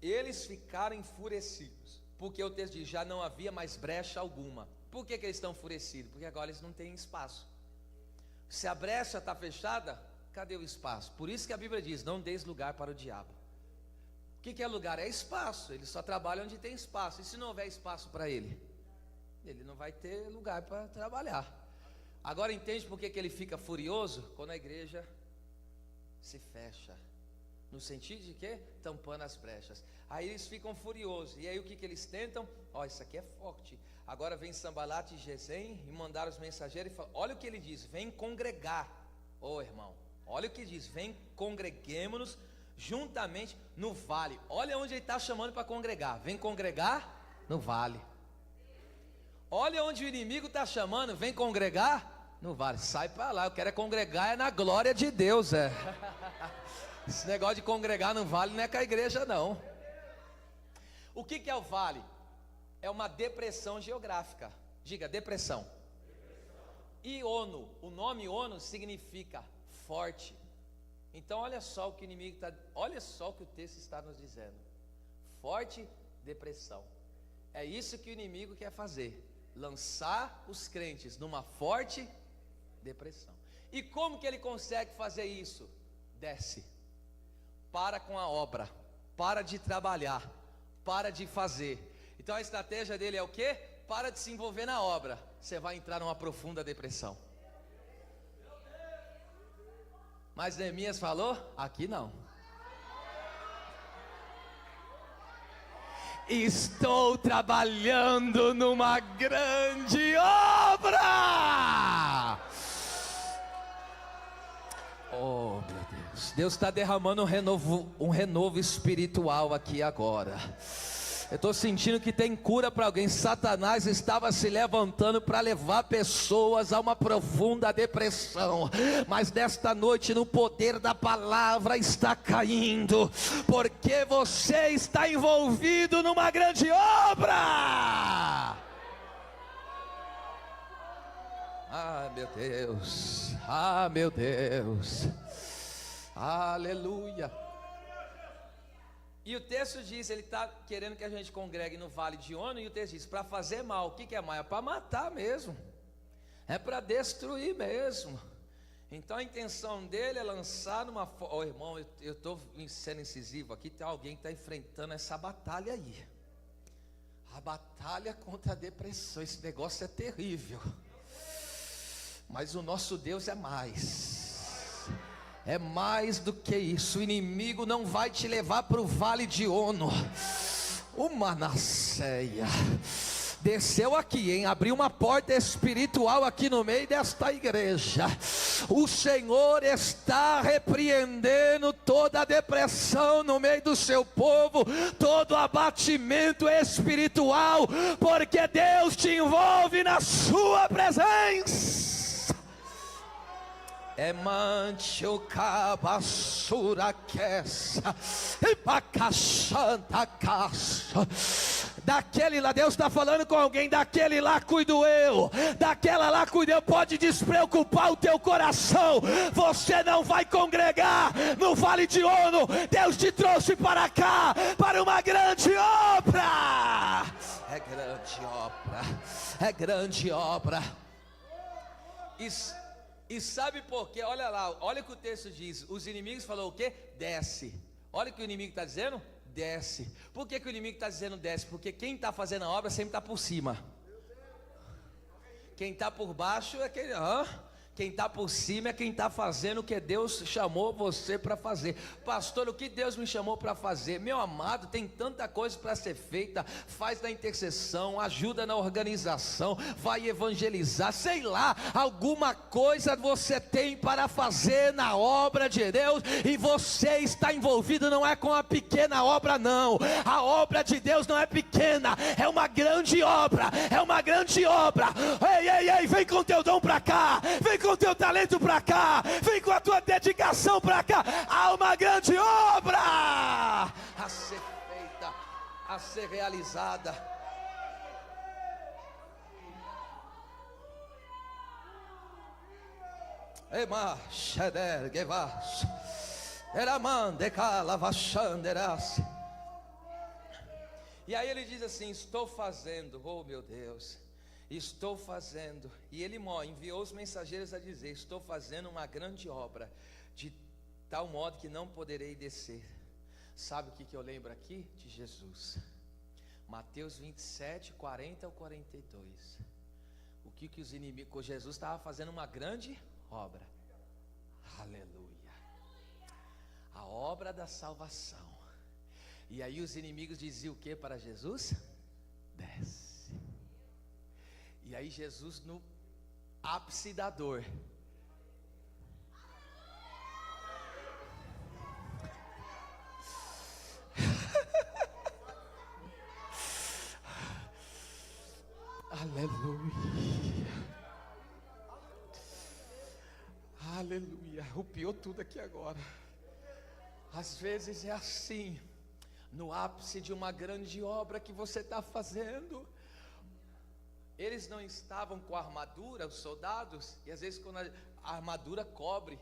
Eles ficaram enfurecidos, porque o texto diz: já não havia mais brecha alguma. Por que eles estão enfurecidos? Porque agora eles não têm espaço. Se a brecha está fechada, cadê o espaço? Por isso que a Bíblia diz: não deis lugar para o diabo. O que é lugar? É espaço. Ele só trabalha onde tem espaço. E se não houver espaço para ele? Ele não vai ter lugar para trabalhar. Agora entende por que ele fica furioso? Quando a igreja se fecha. No sentido de quê? Tampando as brechas. Aí eles ficam furiosos. E aí o que eles tentam? Isso aqui é forte. Agora vem Sambalat e Gesem e mandaram os mensageiros e falam: olha o que ele diz: vem congregar. Irmão, olha o que diz: vem congreguemos-nos juntamente no vale. Olha onde ele está chamando para congregar. Vem congregar no vale. Olha onde o inimigo está chamando: vem congregar no vale. Sai para lá, eu quero congregar na glória de Deus. Esse negócio de congregar no vale não é com a igreja, não. O que é o vale? É uma depressão geográfica. Diga, depressão. Iono, o nome Iono significa forte. Então olha só o que o inimigo está, olha só o que o texto está nos dizendo: forte depressão. É isso que o inimigo quer fazer: lançar os crentes numa forte depressão. E como que ele consegue fazer isso? Desce. Para com a obra, para de trabalhar, para de fazer. Então a estratégia dele é o quê? Para de se envolver na obra. Você vai entrar numa profunda depressão. Mas Neemias falou: aqui não. Estou trabalhando numa grande obra. Oh meu Deus, Deus está derramando um renovo espiritual aqui agora. Eu estou sentindo que tem cura para alguém. Satanás estava se levantando para levar pessoas a uma profunda depressão, mas nesta noite, no poder da palavra, está caindo, porque você está envolvido numa grande obra. Ah meu Deus, ah meu Deus, Aleluia. E o texto diz, ele está querendo que a gente congregue no vale de Ono, e o texto diz, para fazer mal. O que é mal? É para matar mesmo, é para destruir mesmo. Então a intenção dele é lançar numa forma. Oh, irmão, eu estou sendo incisivo aqui, tem alguém que está enfrentando essa batalha aí. A batalha contra a depressão, esse negócio é terrível. Mas o nosso Deus é mais. É mais do que isso. O inimigo não vai te levar para o vale de Ono. O Manassés desceu aqui, hein? Abriu uma porta espiritual aqui no meio desta igreja. O Senhor está repreendendo toda a depressão no meio do seu povo, todo abatimento espiritual, porque Deus te envolve na sua presença. Emancho cabassura quessa e pacachanta caça. Daquele lá, Deus está falando com alguém, daquele lá cuido eu, daquela lá cuido eu. Pode despreocupar o teu coração, você não vai congregar no vale de Ono. Deus te trouxe para cá, para uma grande obra. É grande obra, é grande obra. E sabe por quê? Olha lá, olha o que o texto diz. Os inimigos falou o quê? Desce. Olha o que o inimigo está dizendo. Desce. Por que o inimigo está dizendo desce? Porque quem está fazendo a obra sempre está por cima. Quem está por baixo é quem... Quem está por cima é quem está fazendo o que Deus chamou você para fazer. Pastor, o que Deus me chamou para fazer? Meu amado, tem tanta coisa para ser feita. Faz na intercessão, ajuda na organização, vai evangelizar, sei lá, alguma coisa você tem para fazer na obra de Deus, e você está envolvido, não é com a pequena obra não. A obra de Deus não é pequena, é uma grande obra, é uma grande obra. Ei, vem com teu dom para cá, vem com o teu talento para cá, vem com a tua dedicação para cá. Há uma grande obra a ser feita, a ser realizada. Ema Sheder Gevas Eramande Kalavashanderas. E aí ele diz assim: estou fazendo, oh meu Deus, estou fazendo. E ele enviou os mensageiros a dizer: estou fazendo uma grande obra, de tal modo que não poderei descer. Sabe o que eu lembro aqui? De Jesus. Mateus 27, 40 ao 42. O que os inimigos... Jesus estava fazendo uma grande obra. Aleluia. A obra da salvação. E aí os inimigos diziam o que para Jesus? Desce. E aí Jesus, no ápice da dor, aleluia, aleluia, arrupiou tudo aqui agora. Às vezes é assim, no ápice de uma grande obra que você está fazendo. Eles não estavam com a armadura, os soldados, e às vezes quando a armadura cobre,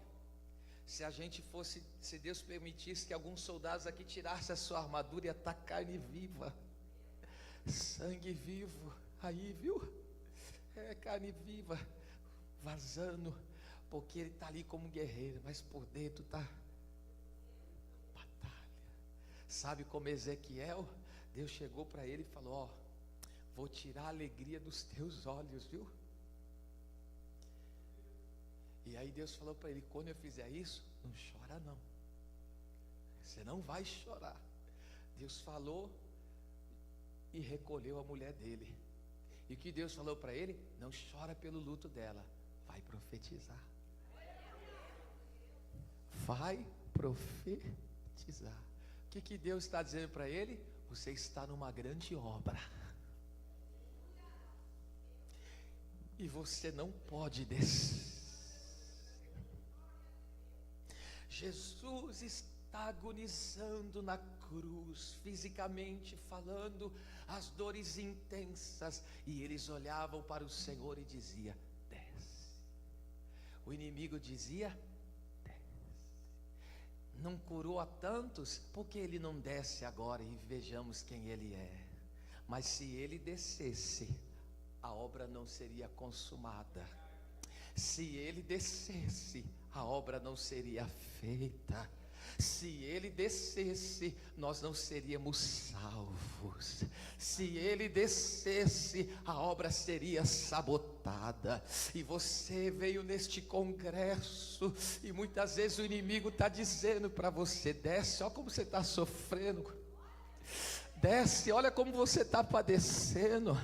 se a gente fosse, se Deus permitisse que alguns soldados aqui tirassem a sua armadura, ia estar carne viva, sangue vivo, aí viu, é carne viva, vazando, porque ele está ali como guerreiro, mas por dentro está batalha. Sabe como Ezequiel, Deus chegou para ele e falou: ó, vou tirar a alegria dos teus olhos, viu? E aí Deus falou para ele: quando eu fizer isso, não chora não, você não vai chorar. Deus falou e recolheu a mulher dele. E o que Deus falou para ele? Não chora pelo luto dela, vai profetizar. Vai profetizar. O que Deus está dizendo para ele? Você está numa grande obra, e você não pode descer. Jesus está agonizando na cruz, fisicamente falando, as dores intensas, e eles olhavam para o Senhor e diziam: desce. O inimigo dizia: desce. não curou a tantos, por que ele não desce agora e vejamos quem ele é? Mas se ele descesse, a obra não seria consumada. Se ele descesse, a obra não seria feita. Se ele descesse, nós não seríamos salvos. Se ele descesse, a obra seria sabotada. E você veio neste congresso, e muitas vezes o inimigo está dizendo para você: desce, olha como você está sofrendo. Desce, olha como você está padecendo.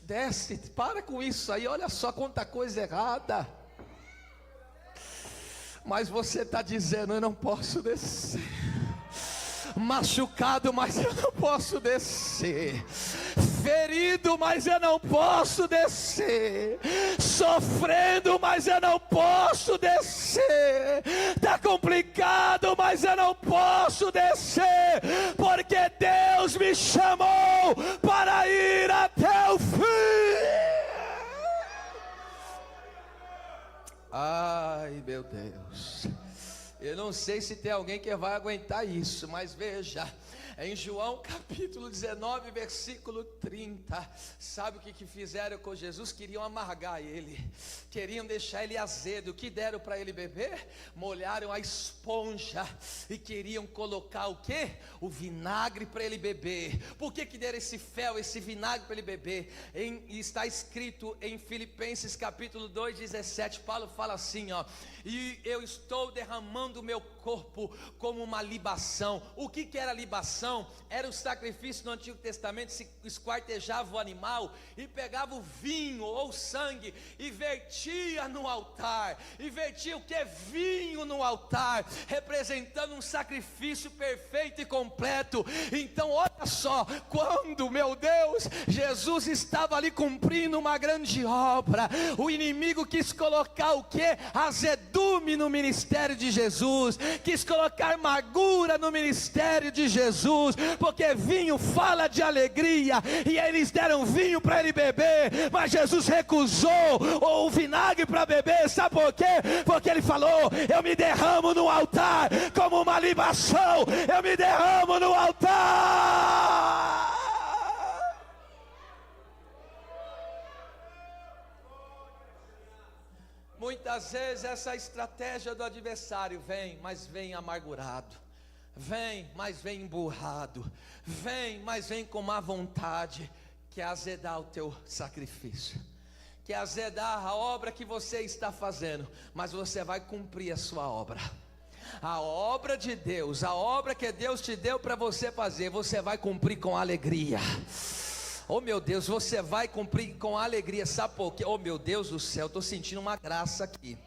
Desce, para com isso aí, olha só quanta coisa errada. Mas você está dizendo: eu não posso descer. Machucado, mas eu não posso descer. Ferido, mas eu não posso descer. Sofrendo, mas eu não posso descer. Está complicado, mas eu não posso descer. Porque Deus me chamou para ir até o fim. Ai, meu Deus, eu não sei se tem alguém que vai aguentar isso, mas veja, em João capítulo 19, versículo 30, sabe o que fizeram com Jesus? Queriam amargar ele, queriam deixar ele azedo. O que deram para ele beber? Molharam a esponja e queriam colocar o que? O vinagre para ele beber. Por que deram esse fel, esse vinagre para ele beber? Está escrito em Filipenses capítulo 2, 17, Paulo fala assim, ó: e eu estou derramando o meu corpo como uma libação. O que era libação? Era o sacrifício no Antigo Testamento. Se esquartejava o animal e pegava o vinho ou sangue e vertia no altar. E vertia o que? Vinho no altar, representando um sacrifício perfeito e completo. Então olha só, quando, meu Deus, Jesus estava ali cumprindo uma grande obra, o inimigo quis colocar o que? Azedume no ministério de Jesus, quis colocar amargura no ministério de Jesus, porque vinho fala de alegria, e eles deram vinho para ele beber, mas Jesus recusou o vinagre para beber. Sabe por quê? Porque ele falou: eu me derramo no altar como uma libação, eu me derramo no altar. Muitas vezes essa estratégia do adversário vem, mas vem amargurado, vem, mas vem emburrado, vem, mas vem com má vontade, quer azedar o teu sacrifício, quer azedar a obra que você está fazendo, mas você vai cumprir a sua obra. A obra de Deus, a obra que Deus te deu para você fazer, você vai cumprir com alegria. Oh meu Deus, você vai cumprir com alegria. Sabe por quê? Oh meu Deus do céu, estou sentindo uma graça aqui.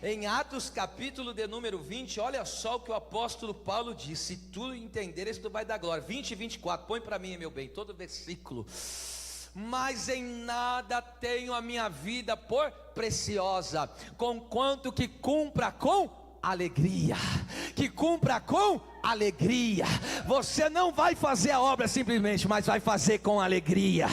Em Atos capítulo de número 20, olha só o que o apóstolo Paulo disse. Se tu entenderes, tu vai dar glória. 20 e 24, põe para mim, meu bem, todo versículo. Mas em nada tenho a minha vida por preciosa, conquanto que cumpra com alegria, que cumpra com alegria. Você não vai fazer a obra simplesmente, mas vai fazer com alegria.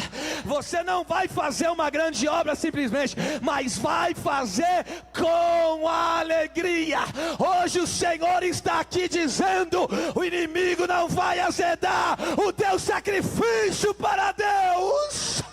Você não vai fazer uma grande obra simplesmente, mas vai fazer com alegria. Hoje o Senhor está aqui dizendo: o inimigo não vai azedar o teu sacrifício para Deus.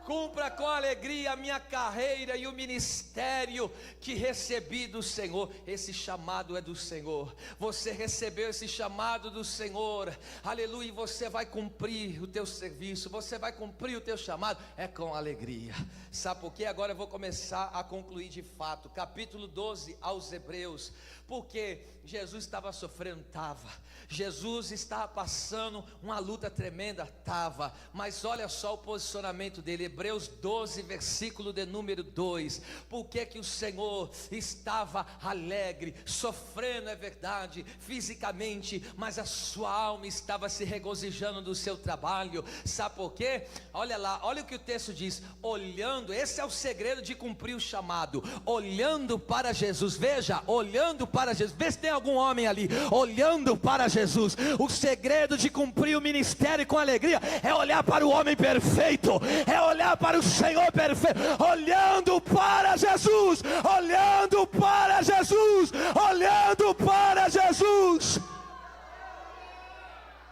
Cumpra com alegria a minha carreira e o ministério que recebi do Senhor. Esse chamado é do Senhor. Você recebeu esse chamado do Senhor, aleluia, e você vai cumprir o teu serviço, você vai cumprir o teu chamado, é com alegria. Sabe por quê? Agora eu vou começar a concluir de fato. Capítulo 12 aos Hebreus. Porque Jesus estava sofrendo? Estava. Jesus estava passando uma luta tremenda? Estava. Mas olha só o posicionamento dele. Hebreus 12, versículo de número 2. Por que que o Senhor estava alegre, sofrendo, é verdade, fisicamente, mas a sua alma estava se regozijando do seu trabalho? Sabe por quê? Olha lá, olha o que o texto diz: olhando, esse é o segredo de cumprir o chamado, olhando para Jesus. Veja, olhando para Jesus. Vê se tem algum homem ali, olhando para Jesus. O segredo de cumprir o ministério com alegria é olhar para o homem perfeito, é olhar para o Senhor perfeito, olhando para Jesus, olhando para Jesus, olhando para Jesus.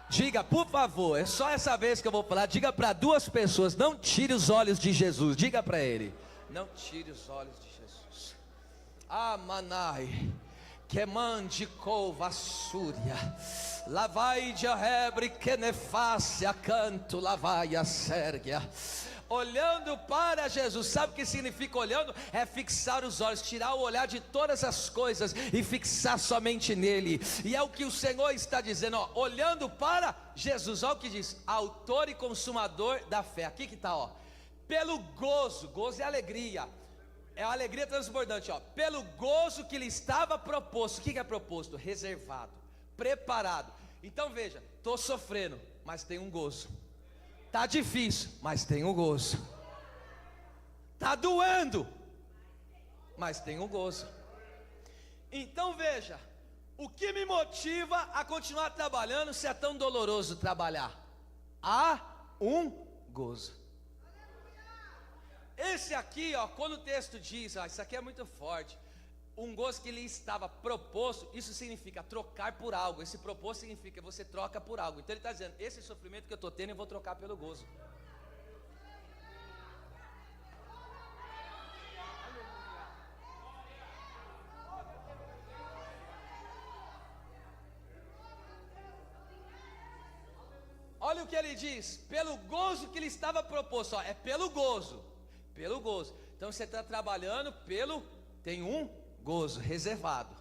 Diga, por favor, é só essa vez que eu vou falar, diga para duas pessoas: não tire os olhos de Jesus. Diga para ele: não tire os olhos de Jesus. Amanai, que mande couvassúria, lavai de arrebre, que nefácia canto, lavai a sérgia. Olhando para Jesus, sabe o que significa olhando? É fixar os olhos, tirar o olhar de todas as coisas e fixar somente nele. E é o que o Senhor está dizendo, ó, olhando para Jesus. Olha o que diz: autor e consumador da fé. Aqui que está, ó, pelo gozo, gozo é alegria, é a alegria transbordante, ó, pelo gozo que lhe estava proposto. O que é proposto? Reservado, preparado. Então veja, estou sofrendo, mas tem um gozo. Está difícil, mas tem um gozo. Está doendo, mas tem um gozo. Então veja, o que me motiva a continuar trabalhando se é tão doloroso trabalhar? Há um gozo. Esse aqui, ó, quando o texto diz, ó, isso aqui é muito forte, um gozo que lhe estava proposto, isso significa trocar por algo. Esse proposto significa você troca por algo. Então ele está dizendo: esse sofrimento que eu estou tendo, eu vou trocar pelo gozo. Olha o que ele diz: pelo gozo que lhe estava proposto, ó, é pelo gozo, pelo gozo. Então você está trabalhando pelo, tem um gozo reservado,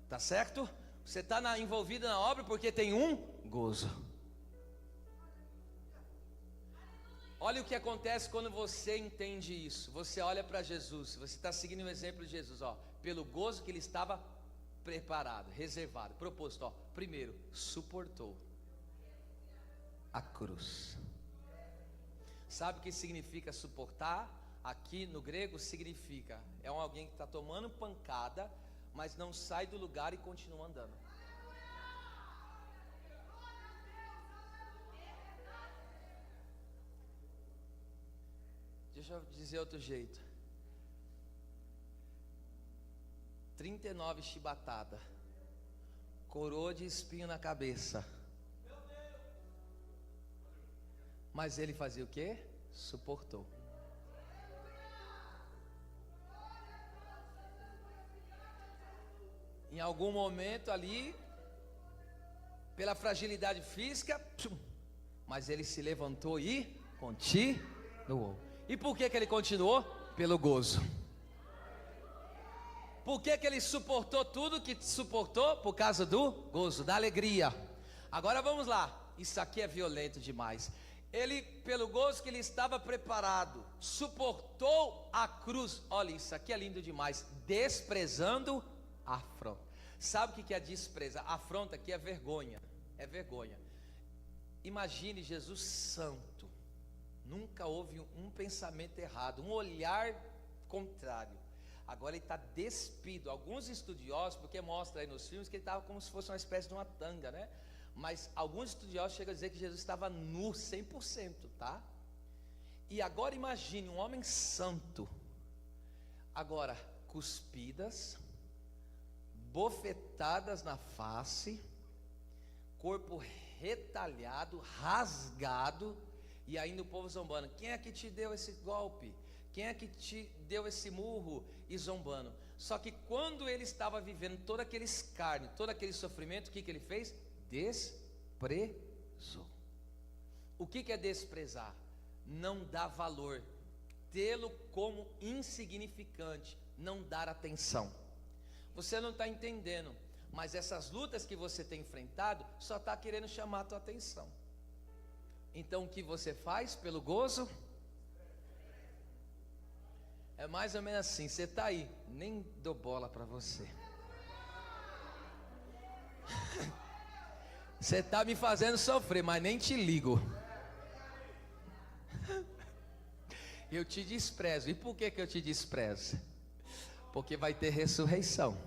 tá certo? Você está envolvido na obra porque tem um gozo. Olha o que acontece quando você entende isso. Você olha para Jesus, você está seguindo o exemplo de Jesus, ó, pelo gozo que ele estava preparado, reservado, proposto, ó. Primeiro, suportou a cruz. Sabe o que significa suportar? Aqui no grego significa, é alguém que está tomando pancada, mas não sai do lugar e continua andando. Deixa eu dizer outro jeito: 39 chibatada, coroa de espinho na cabeça, mas ele fazia o quê? Suportou. Em algum momento ali, pela fragilidade física, mas ele se levantou e continuou. E por que ele continuou? Pelo gozo. Por que ele suportou tudo que suportou? Por causa do gozo, da alegria. Agora vamos lá, isso aqui é violento demais. Ele, pelo gozo que ele estava preparado, suportou a cruz. Olha, isso aqui é lindo demais. Desprezando a afronta. Sabe o que é desprezar? Afronta aqui é vergonha. É vergonha. Imagine Jesus santo. Nunca houve um pensamento errado, um olhar contrário. Agora ele está despido. Alguns estudiosos, porque mostra aí nos filmes que ele estava como se fosse uma espécie de uma tanga, né? Mas alguns estudiosos chegam a dizer que Jesus estava nu 100%, tá? E agora imagine um homem santo. Agora, cuspidas, bofetadas na face, corpo retalhado, rasgado, e ainda o povo zombando. Quem é que te deu esse golpe? Quem é que te deu esse murro? E zombando. Só que quando ele estava vivendo todo aquele escárnio, todo aquele sofrimento, o que ele fez? Desprezou. O que é desprezar? Não dar valor, tê-lo como insignificante, não dar atenção. Você não está entendendo, mas essas lutas que você tem enfrentado só está querendo chamar a tua atenção. Então o que você faz pelo gozo? É mais ou menos assim, você está aí, nem dou bola para você. Você está me fazendo sofrer, mas nem te ligo. Eu te desprezo. E por que eu te desprezo? Porque vai ter ressurreição.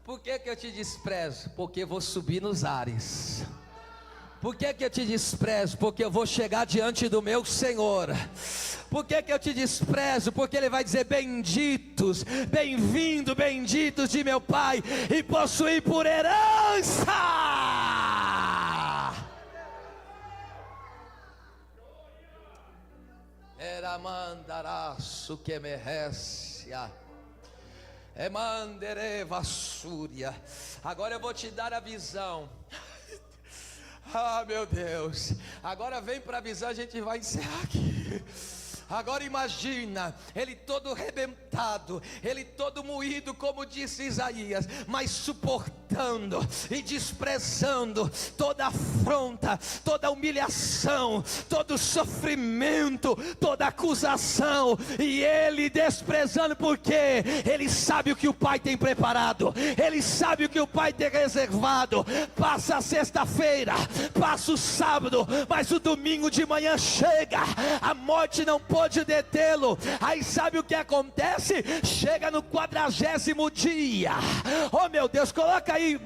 Por que eu te desprezo? Porque eu vou subir nos ares. Por que eu te desprezo? Porque eu vou chegar diante do meu Senhor. Por que eu te desprezo? Porque Ele vai dizer: benditos, bem-vindo, benditos de meu Pai, e possuir por herança. Era mandaraço que merecia. É mandereva súria. Agora eu vou te dar a visão. Ah, meu Deus. Agora vem para a visão, a gente vai encerrar aqui. Agora imagina, ele todo arrebentado, ele todo moído, como disse Isaías, mas suportando e desprezando toda afronta, toda humilhação, todo sofrimento, toda acusação, e ele desprezando, porque ele sabe o que o Pai tem preparado, ele sabe o que o Pai tem reservado. Passa a sexta-feira, passa o sábado, mas o domingo de manhã chega, a morte não pode detê-lo. Aí sabe o que acontece? Chega no 40º dia. Oh meu Deus, coloca aí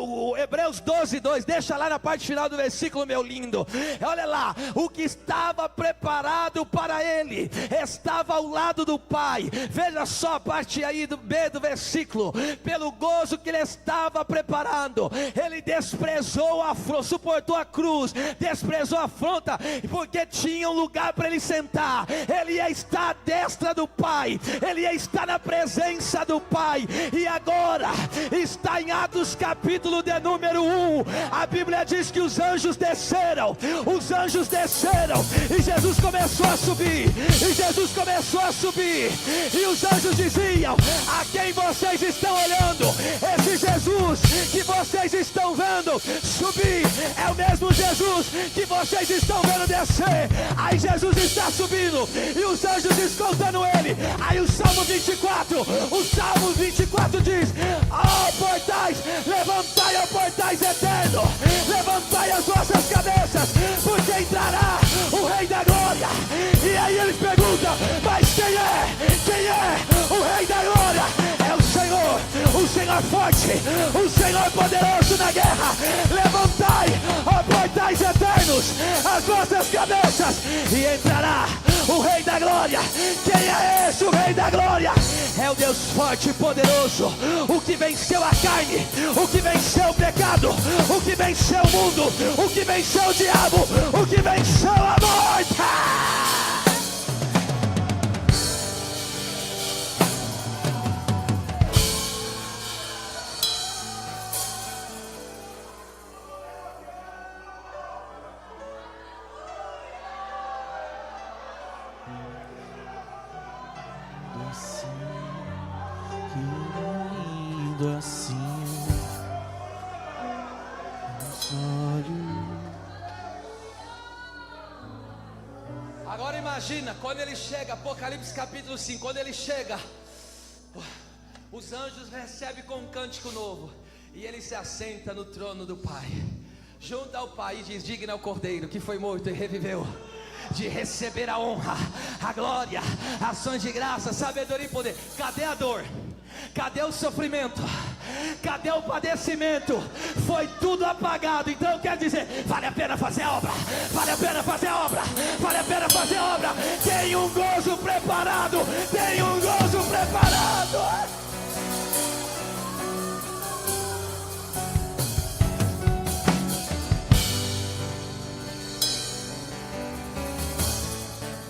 o Hebreus 12:2, deixa lá na parte final do versículo, meu lindo. Olha lá, o que estava preparado para ele estava ao lado do Pai. Veja só a parte aí do B do versículo: pelo gozo que ele estava preparando, ele desprezou a afronta, suportou a cruz, desprezou a afronta, porque tinha um lugar para ele sentar. Ele ia estar à destra do Pai, ele ia estar na presença do Pai. E agora está em Atos capítulo de número 1. A Bíblia diz que os anjos desceram, e Jesus começou a subir, e os anjos diziam: a quem vocês estão olhando? Esse Jesus que vocês estão vendo subir é o mesmo Jesus que vocês estão vendo descer. Aí Jesus está subindo e os anjos escoltando ele. Aí o Salmo 24 diz: ó portais, levantai, ó portais eternos, levantai as vossas cabeças, porque entrará o Rei da Glória. E aí eles perguntam: mas quem é o Rei da Glória? É o Senhor forte, o Senhor poderoso na guerra. Levantai, ó portais eternos, as vossas cabeças, e entrará o Rei da Glória. Quem é esse, o Rei da Glória? É o Deus forte e poderoso, o que venceu a carne, o que venceu o pecado, o que venceu o mundo, o que venceu o diabo, o que venceu a morte. Assim, os olhos. Agora imagina, quando ele chega, Apocalipse capítulo 5, quando ele chega, os anjos recebem com um cântico novo, e ele se assenta no trono do Pai, junto ao Pai, e diz: digno é o Cordeiro que foi morto e reviveu, de receber a honra, a glória, ações de graça, sabedoria e poder. Cadê a dor? Cadê o sofrimento? Cadê o padecimento? Foi tudo apagado. Então eu quero dizer: vale a pena fazer a obra, vale a pena fazer a obra, vale a pena fazer a obra. Tem um gozo preparado, tem um gozo preparado.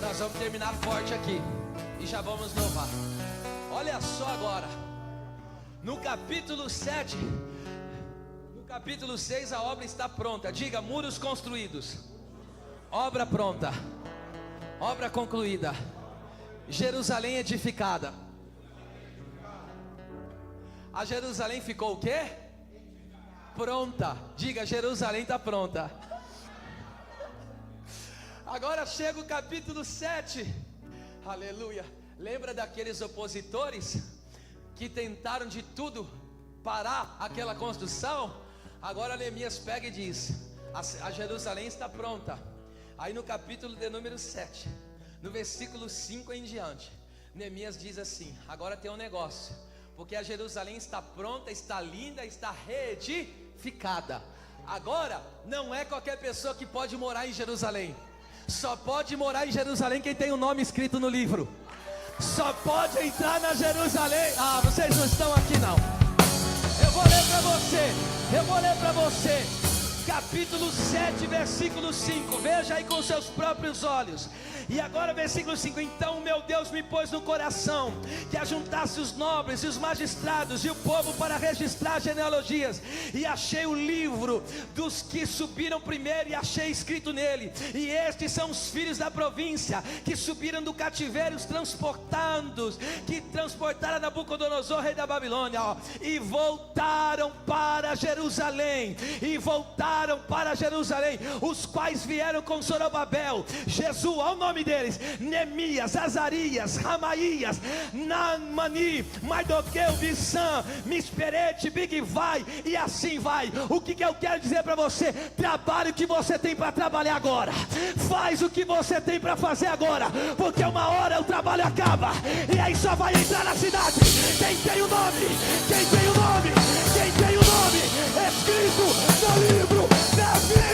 Nós vamos terminar forte aqui e já vamos louvar. Olha só agora, no capítulo 7, no capítulo 6, a obra está pronta. Diga: muros construídos, obra pronta, obra concluída, Jerusalém edificada. A Jerusalém ficou o quê? Pronta. Diga: Jerusalém está pronta. Agora chega o capítulo 7. Aleluia. Lembra daqueles opositores que tentaram de tudo parar aquela construção? Agora Neemias pega e diz: a Jerusalém está pronta. Aí no capítulo de número 7, no versículo 5 em diante, Neemias diz assim: agora tem um negócio, porque a Jerusalém está pronta, está linda, está reedificada. Agora não é qualquer pessoa que pode morar em Jerusalém. Só pode morar em Jerusalém quem tem o nome escrito no livro. Só pode entrar na Jerusalém. Ah, vocês não estão aqui não. Eu vou ler para você. Capítulo 7, versículo 5. Veja aí com seus próprios olhos. E agora versículo 5: então o meu Deus me pôs no coração que ajuntasse os nobres e os magistrados e o povo para registrar genealogias. E achei o livro dos que subiram primeiro, e achei escrito nele: e estes são os filhos da província que subiram do cativeiro, os transportados, que transportaram Nabucodonosor, rei da Babilônia, e voltaram para Jerusalém. Os quais vieram com Zorobabel, Jesus, ao nome deles, Neemias, Azarias, Ramaías, Naamani, Mardoqueu, Bissam, Misperete, Bigvai, e assim vai. O que eu quero dizer para você? Trabalhe o que você tem para trabalhar agora. Faz o que você tem para fazer agora, porque uma hora o trabalho acaba, e aí só vai entrar na cidade quem tem o nome escrito no livro da vida.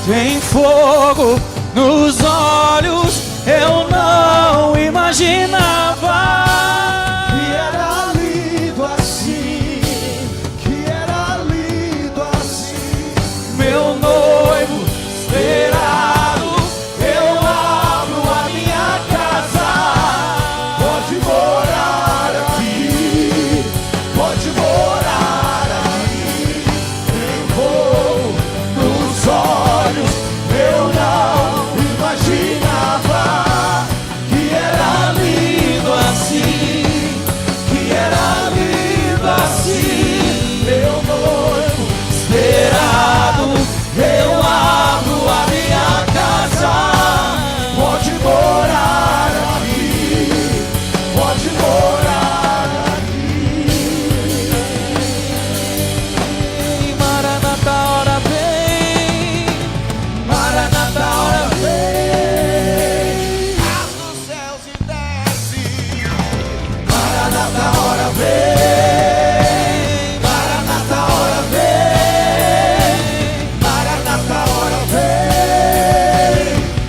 Tem fogo nos olhos, eu não imaginava que era lindo assim, meu noivo esperado. Eu abro a minha casa, pode morar aqui, pode morar aqui. Tem fogo nos olhos, eu não imaginava que era lindo assim, meu noivo esperado. Eu abro a minha casa, pode morar aqui, pode morar aqui. Maranata, hora vem, Maranata, hora vem. Rasga os céus e desce, Maranata, hora vem, Maranata, hora vem, Maranata, hora vem.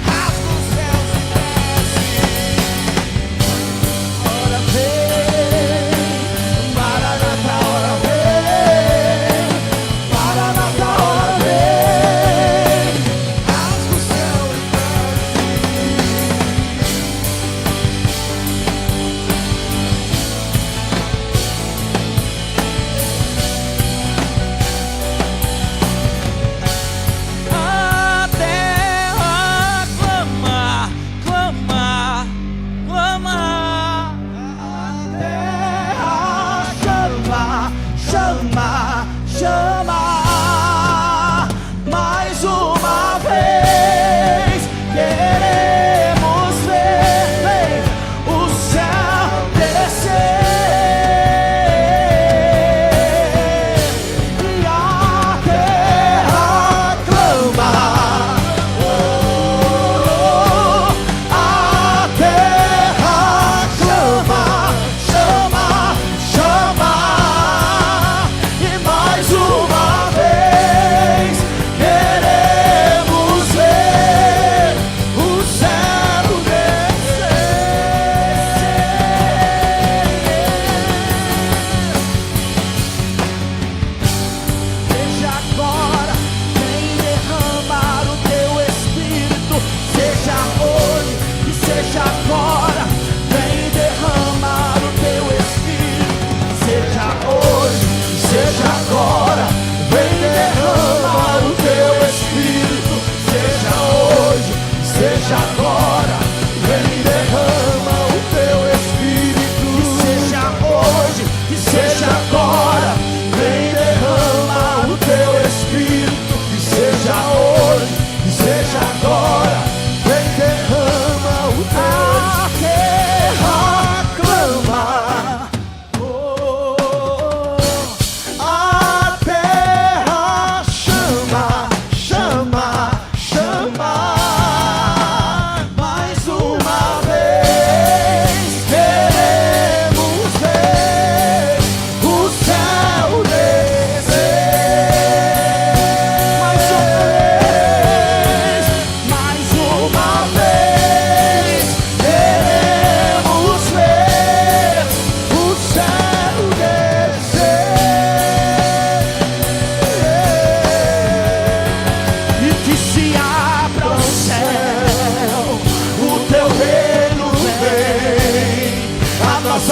Rasga os céus e desce, hora vem, Maranata, hora vem, Maranata, hora vem. Rasga o céu e a terra clama, clama, clama. A terra chama, chama, chama. Mais uma vez queremos ver o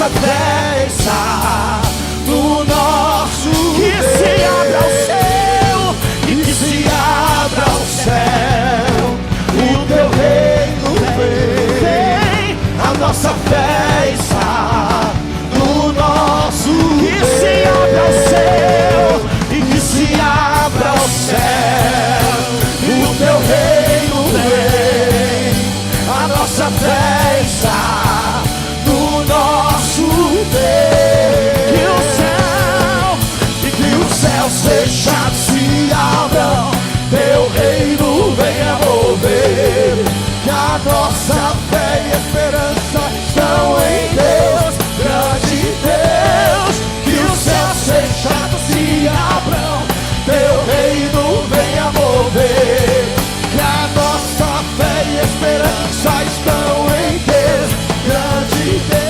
festa no nosso que se abra o céu e que se abra o céu, o teu reino vem, a nossa festa no nosso que se abra o céu e que se abra o céu, o teu reino vem, a nossa festa no nosso Deus, que os céus fechados se abram, teu reino venha mover, que a nossa fé e esperança estão em Deus, grande Deus, que os céus fechados se abram, teu reino venha mover, que a nossa fé e esperança estão em Deus, grande Deus.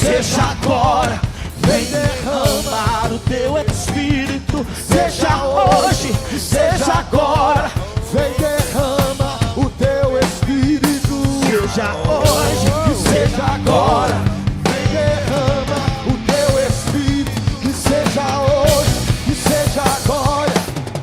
Seja agora, vem derramar o teu Espírito. E seja hoje, e seja agora, vem derramar o teu Espírito. Seja hoje, e seja agora, vem derramar o teu Espírito. Seja hoje, e seja agora, vem derramar o teu Espírito. Que seja hoje, que seja agora,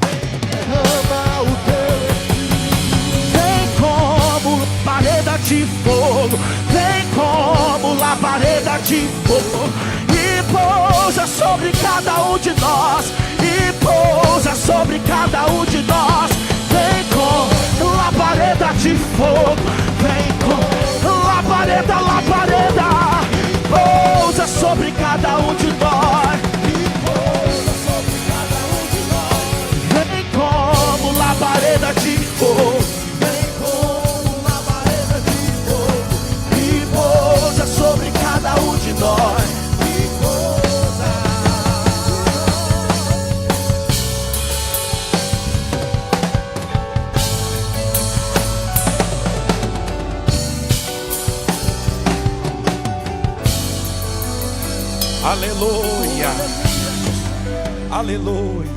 vem derramar o teu Espírito. Vem como labareda de fogo, vem como labareda de fogo, e pousa sobre cada um de nós, e pousa sobre cada um de nós. Vem com labareda labareda de fogo, vem com labareda, labareda, pousa sobre cada um de nós, vem como labareda de fogo, vem como labareda de fogo, e pousa sobre cada um de nós, e pousa. Aleluia, aleluia,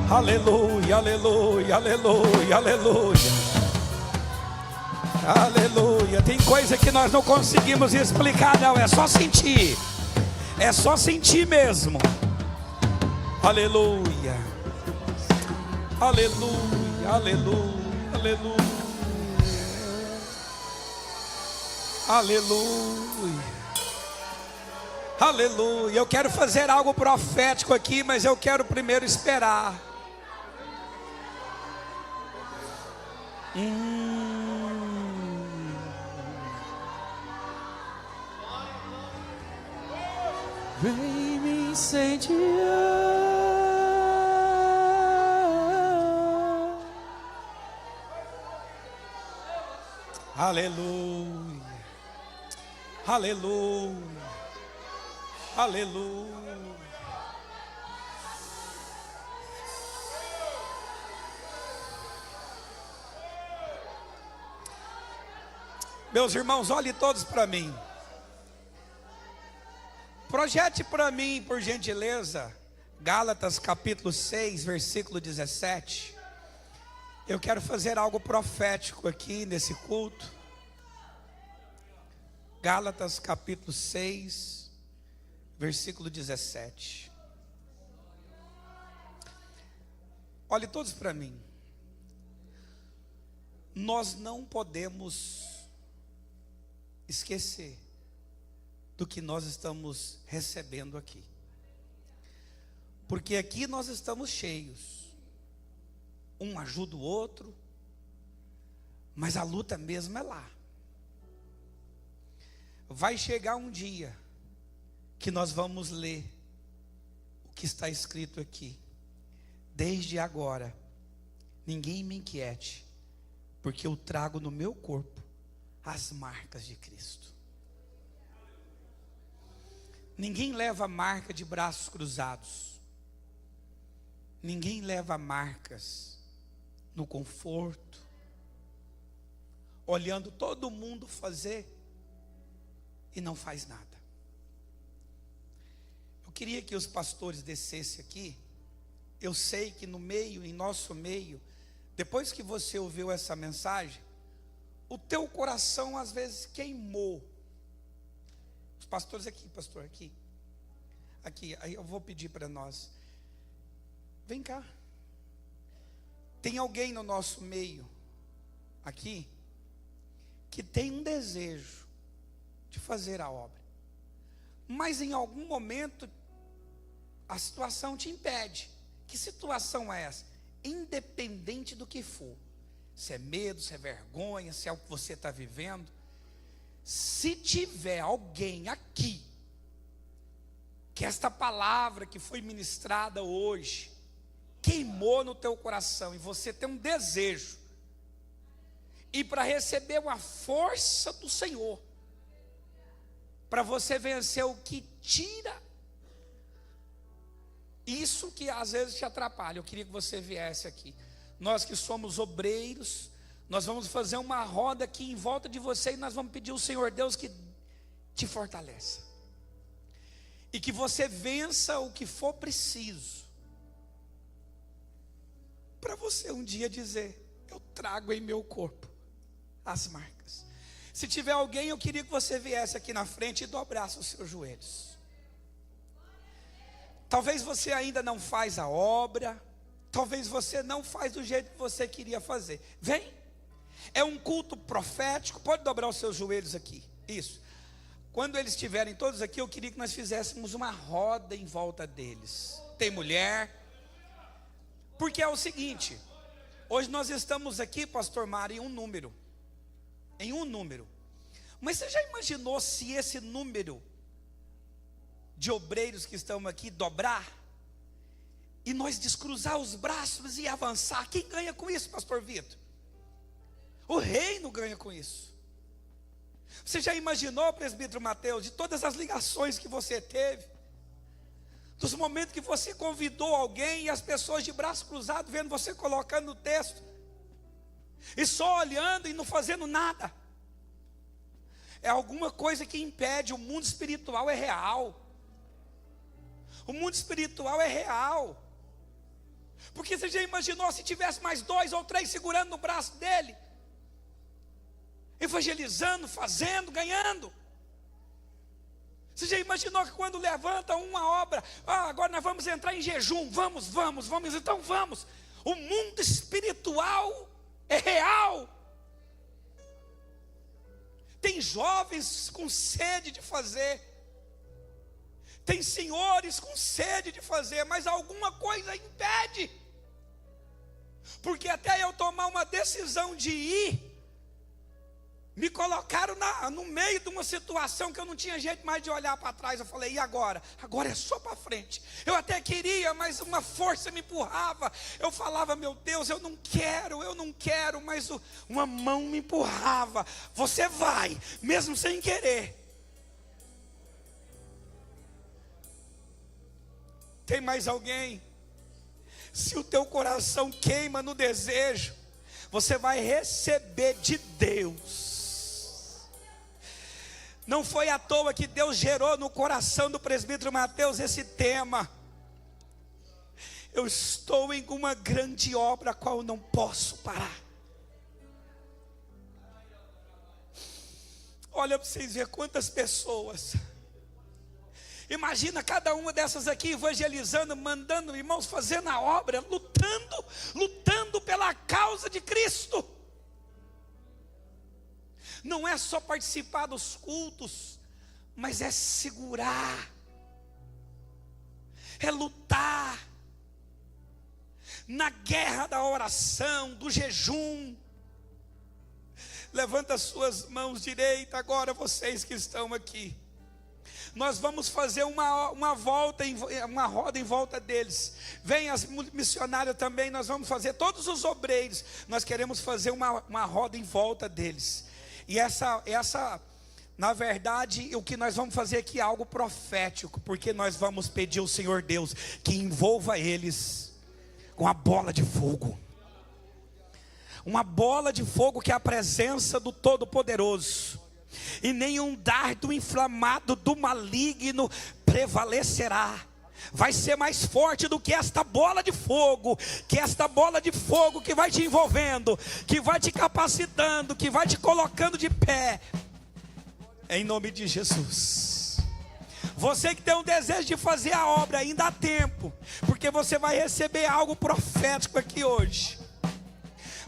aleluia, aleluia, aleluia, aleluia, aleluia. Tem coisa que nós não conseguimos explicar, não, é só sentir, é só sentir mesmo. Aleluia, aleluia, aleluia, aleluia, aleluia. Aleluia, eu quero fazer algo profético aqui, mas eu quero primeiro esperar. Vem me incendiar. Aleluia, aleluia, aleluia. Meus irmãos, olhem todos para mim. Projete para mim, por gentileza, Gálatas capítulo 6, versículo 17. Eu quero fazer algo profético aqui nesse culto. Gálatas capítulo 6, versículo 17. Olhe todos para mim. Nós não podemos esquecer do que nós estamos recebendo aqui, porque aqui nós estamos cheios, um ajuda o outro, mas a luta mesmo é lá. Vai chegar um dia que nós vamos ler o que está escrito aqui: desde agora ninguém me inquiete, porque eu trago no meu corpo as marcas de Cristo. Ninguém leva marca de braços cruzados, ninguém leva marcas no conforto, olhando todo mundo fazer e não faz nada. Eu queria que os pastores descessem aqui. Eu sei que no meio, em nosso meio, depois que você ouviu essa mensagem, o teu coração às vezes queimou. Os pastores aqui, pastor, aqui. Aqui, aí eu vou pedir para nós. Vem cá. Tem alguém no nosso meio, aqui, que tem um desejo de fazer a obra, mas em algum momento a situação te impede. Que situação é essa? Independente do que for, se é medo, se é vergonha, se é o que você está vivendo, se tiver alguém aqui, que esta palavra que foi ministrada hoje queimou no teu coração, e você tem um desejo, e para receber uma força do Senhor, para você vencer o que tira isso que às vezes te atrapalha, eu queria que você viesse aqui. Nós que somos obreiros, nós vamos fazer uma roda aqui em volta de você, e nós vamos pedir ao Senhor Deus que te fortaleça, e que você vença o que for preciso, para você um dia dizer: eu trago em meu corpo as marcas. Se tiver alguém, eu queria que você viesse aqui na frente e dobrasse os seus joelhos. Talvez você ainda não faz a obra, talvez você não faz do jeito que você queria fazer. Vem, é um culto profético. Pode dobrar os seus joelhos aqui, isso. Quando eles estiverem todos aqui, eu queria que nós fizéssemos uma roda em volta deles. Tem mulher, porque é o seguinte: Hoje nós estamos aqui, pastor Mário, em um número. Mas você já imaginou se esse número de obreiros que estão aqui dobrar? E nós descruzar os braços e avançar? Quem ganha com isso, pastor Vitor? O reino ganha com isso. Você já imaginou, presbítero Mateus, de todas as ligações que você teve, dos momentos que você convidou alguém e as pessoas de braço cruzado vendo você colocando o texto, e só olhando e não fazendo nada? É alguma coisa que impede. O mundo espiritual é real. O mundo espiritual é real. Porque você já imaginou se tivesse mais 2 ou 3 segurando no braço dele, evangelizando, fazendo, ganhando? Você já imaginou que quando levanta uma obra, agora nós vamos entrar em jejum, vamos, então vamos. O mundo espiritual é real. Tem jovens com sede de fazer, tem senhores com sede de fazer, mas alguma coisa impede. Porque até eu tomar uma decisão de ir, me colocaram no meio de uma situação que eu não tinha jeito mais de olhar para trás. Eu falei, e agora? Agora é só para frente. Eu até queria, mas uma força me empurrava. Eu falava, meu Deus, eu não quero, mas uma mão me empurrava. Você vai, mesmo sem querer. Tem mais alguém? Se o teu coração queima no desejo, você vai receber de Deus. Não foi à toa que Deus gerou no coração do presbítero Mateus esse tema. Eu estou em uma grande obra a qual eu não posso parar. Olha para vocês verem quantas pessoas. Imagina cada uma dessas aqui evangelizando, mandando irmãos fazendo a obra, lutando pela causa de Cristo. Não é só participar dos cultos, mas é segurar, é lutar na guerra da oração, do jejum. Levanta as suas mãos direita agora, vocês que estão aqui. Nós vamos fazer uma volta, uma roda em volta deles. Vem as missionárias também, nós vamos fazer, todos os obreiros. Nós queremos fazer uma roda em volta deles. E essa, na verdade, o que nós vamos fazer aqui é algo profético. Porque nós vamos pedir ao Senhor Deus que envolva eles com a bola de fogo. Uma bola de fogo que é a presença do Todo-Poderoso. E nenhum dardo inflamado do maligno prevalecerá. Vai ser mais forte do que esta bola de fogo. Que esta bola de fogo que vai te envolvendo, que vai te capacitando, que vai te colocando de pé. Em nome de Jesus. Você que tem um desejo de fazer a obra, ainda há tempo. Porque você vai receber algo profético aqui hoje.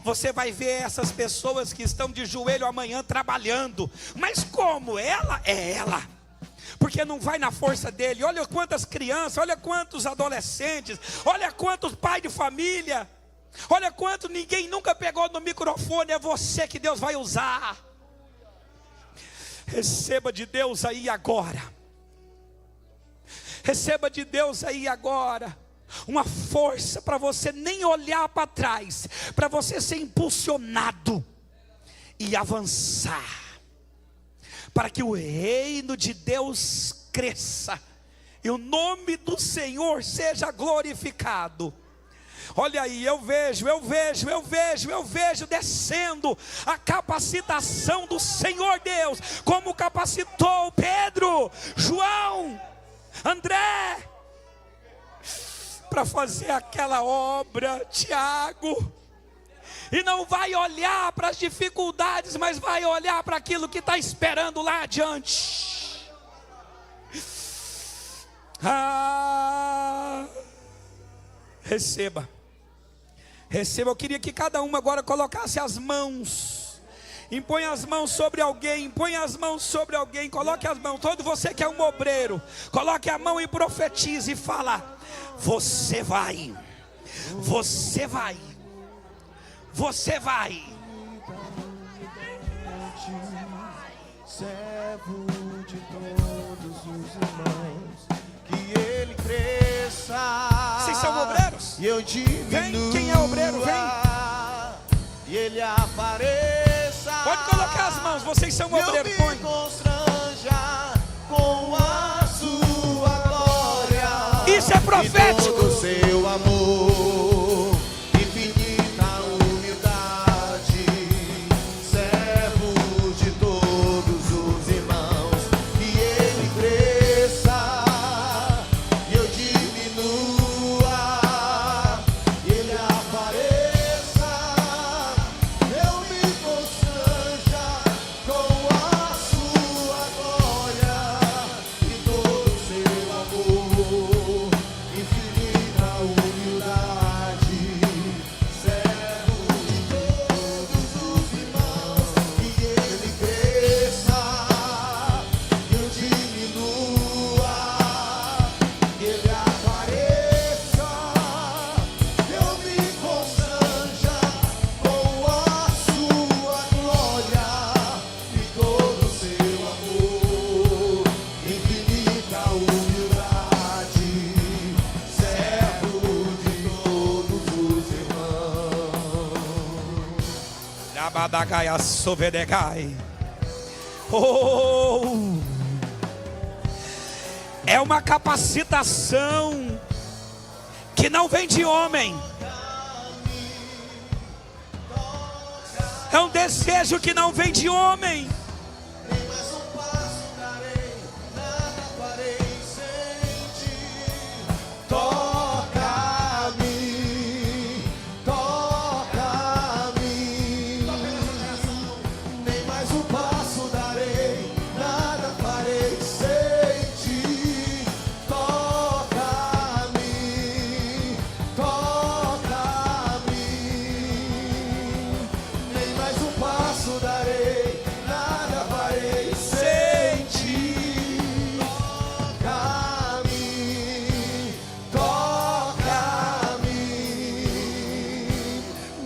Você vai ver essas pessoas que estão de joelho amanhã trabalhando. Mas como? Ela é ela. Porque não vai na força dele. Olha quantas crianças, olha quantos adolescentes, olha quantos pais de família, olha quanto ninguém nunca pegou no microfone. É você que Deus vai usar. Receba de Deus aí agora. Receba de Deus aí agora. Uma força para você nem olhar para trás, para você ser impulsionado e avançar, para que o reino de Deus cresça e o nome do Senhor seja glorificado. Olha aí, eu vejo descendo a capacitação do Senhor Deus, como capacitou Pedro, João, André, para fazer aquela obra, Tiago. E não vai olhar para as dificuldades, mas vai olhar para aquilo que está esperando lá adiante. Receba. Eu queria que cada um agora colocasse as mãos. Impõe as mãos sobre alguém, coloque as mãos. Todo você que é um obreiro, coloque a mão e profetize e fala: você vai, você vai. Servo de todos os irmãos, que ele cresça. Vocês são obreiros? E eu diminua. Vem, quem é obreiro, vem. E ele apareça. Pode colocar as mãos, vocês são obreiros. Eu Põe. me constranja com a sua glória. Isso é profético. E todo o seu amor, infinita humildade, servo de todos os irmãos, que ele cresça e eu diminua, e ele apareça. Eu me constranja com a sua glória e todo o seu amor, infinita humildade, servo de todos os irmãos, que ele cresça e eu diminua, que ele apareça. Eu me constranja com a sua glória e todo o seu amor, infinita humildade, servo de todos os irmãos. Abadagaia sovedegai. Oh, é uma capacitação que não vem de homem. É um desejo que não vem de homem. Nem mais um passo darei, nada farei sem ti. Toca-me, toca-me. Nem mais um passo darei, nada farei sem ti. Toca-me, toca-me. Nem mais um passo darei, nada farei sem ti. Toca-me, toca-me.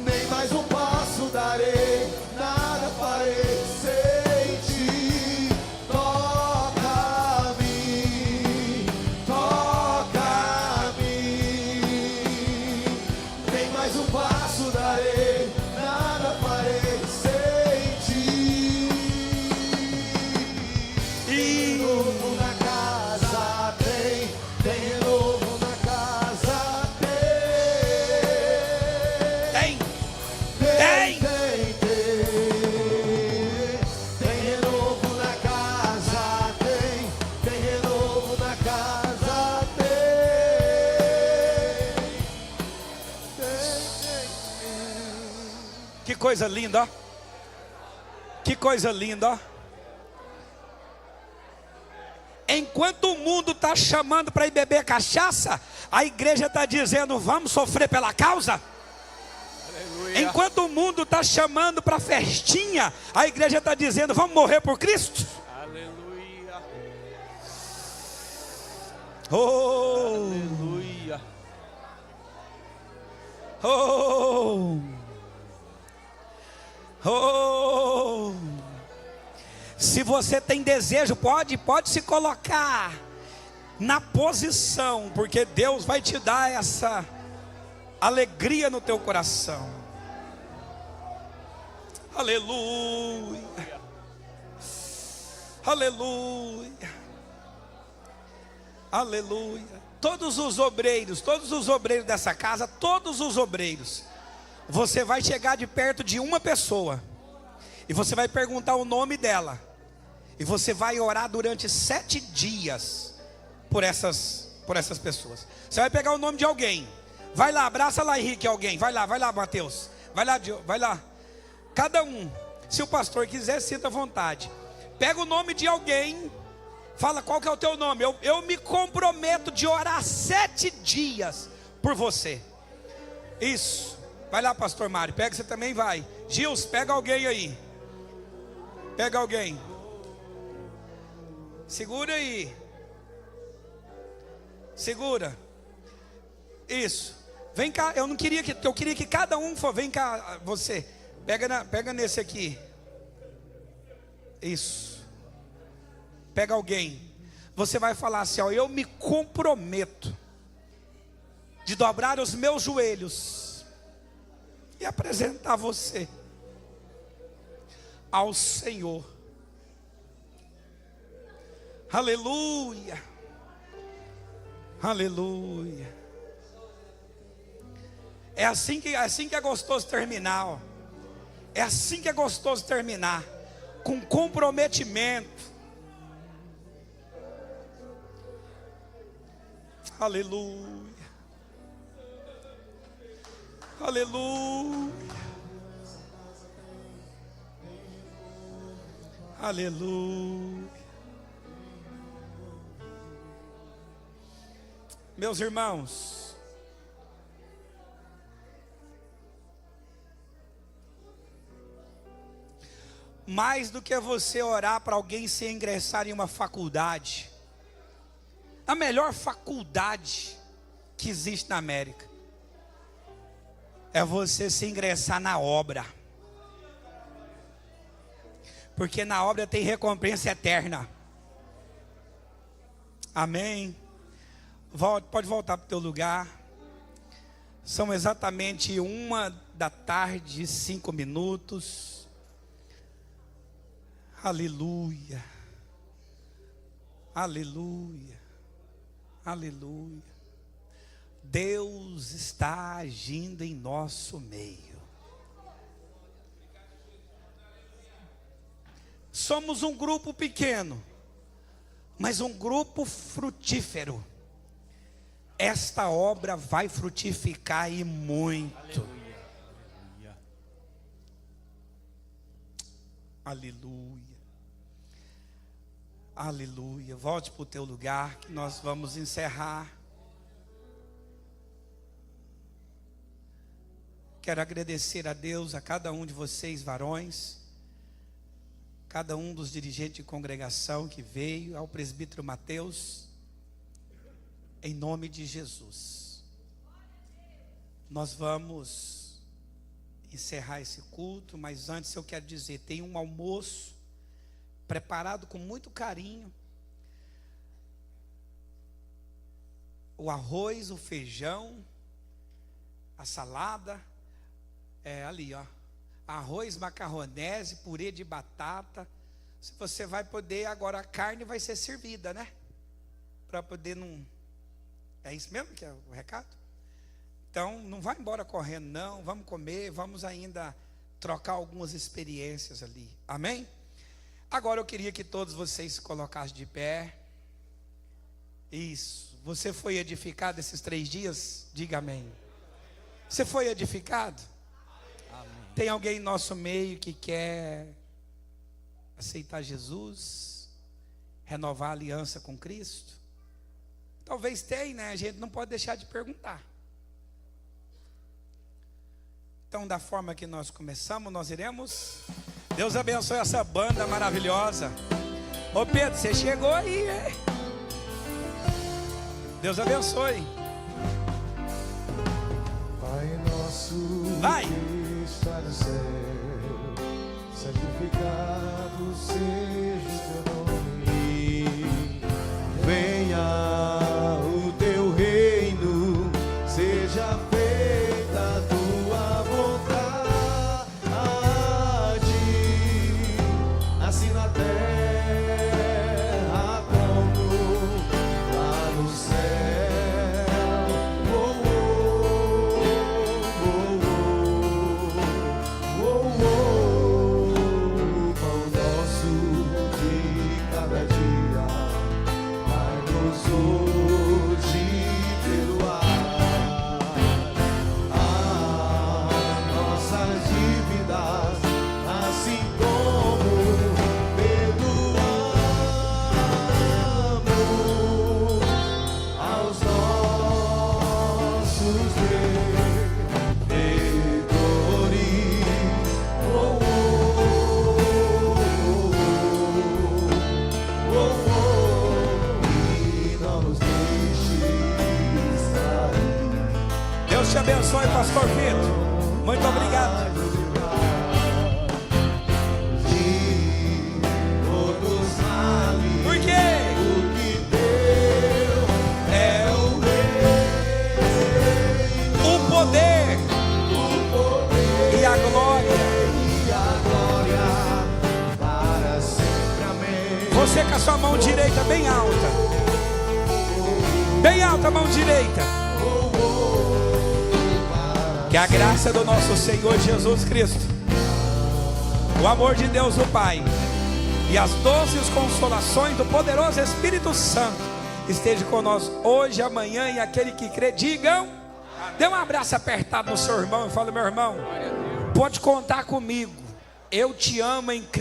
Nem mais um passo darei, nada farei sem ti. Toca-me, toca-me. Nem mais um passo darei, nada farei sem ti. E Renovo na casa tem renovo na casa tem. tem, tem renovo na casa tem renovo na casa Que coisa linda, ó. Que coisa linda, ó. Enquanto o mundo está chamando para ir beber cachaça, a igreja está dizendo: vamos sofrer pela causa. Enquanto o mundo está chamando para festinha, a igreja está dizendo: vamos morrer por Cristo. Aleluia. Oh, Aleluia. oh, oh. Se você tem desejo, pode se colocar na posição, porque Deus vai te dar essa alegria no teu coração. Aleluia, aleluia, aleluia. Todos os obreiros dessa casa, todos os obreiros, você vai chegar de perto de uma pessoa e você vai perguntar o nome dela, e você vai orar durante 7 dias por essas pessoas. Você vai pegar o nome de alguém, vai lá, abraça lá, Henrique, alguém, vai lá, Mateus, vai lá, cada um, se o pastor quiser, sinta à vontade, pega o nome de alguém, fala qual que é o teu nome. Eu me comprometo de orar 7 dias por você. Isso, vai lá, pastor Mário, pega, você também vai. Gils, pega alguém aí, pega alguém, segura aí, segura, isso, Vem cá, eu queria que cada um for. Vem cá, você. Pega nesse aqui. Isso. Pega alguém. Você vai falar assim, ó, eu me comprometo de dobrar os meus joelhos e apresentar você ao Senhor. Aleluia. Aleluia. É assim que é gostoso terminar, ó. É assim que é gostoso terminar, com comprometimento. Aleluia. Aleluia. Aleluia. Meus irmãos, mais do que você orar para alguém se ingressar em uma faculdade, a melhor faculdade que existe na América é você se ingressar na obra, porque na obra tem recompensa eterna. Amém? Pode voltar para o teu lugar. São exatamente 1h05. Aleluia. Aleluia. Aleluia. Deus está agindo em nosso meio. Somos um grupo pequeno, mas um grupo frutífero. Esta obra vai frutificar e muito. Aleluia. Aleluia. Volte para o teu lugar que nós vamos encerrar. Quero agradecer a Deus, a cada um de vocês, varões, cada um dos dirigentes de congregação que veio, ao presbítero Mateus, em nome de Jesus. Nós vamos encerrar esse culto, mas antes eu quero dizer, tem um almoço preparado com muito carinho. O arroz, o feijão, a salada, ali ó, arroz, macarronese, purê de batata. Se você vai poder, agora a carne vai ser servida, né? Para poder não... É isso mesmo que é o recado? Então, não vai embora correndo não, vamos comer, vamos ainda trocar algumas experiências ali, amém? Agora eu queria que todos vocês se colocassem de pé. Isso, você foi edificado esses 3 dias? Diga amém. Você foi edificado? Amém. Tem alguém em nosso meio que quer aceitar Jesus, renovar a aliança com Cristo? Talvez tenha, né? A gente não pode deixar de perguntar. Então, da forma que nós começamos, nós iremos. Deus abençoe essa banda maravilhosa. Ô Pedro, você chegou aí, hein? Deus abençoe. Pai nosso, vai, que está no céu, santificado seja o teu nome. Venha o teu reino, seja feita a tua vontade, assim na terra como lá no céu. Oh, oh, oh, oh, oh, oh. Pão nosso abençoe, pastor Vitor. Muito obrigado. Por quê? O poder e a glória para sempre, amém. Você com a sua mão direita bem alta. Bem alta a mão direita. Que a graça do nosso Senhor Jesus Cristo, o amor de Deus o Pai e as doces consolações do poderoso Espírito Santo esteja conosco hoje, amanhã e aquele que crê, digam. Dê um abraço apertado no seu irmão e fala: meu irmão, pode contar comigo. Eu te amo em Cristo.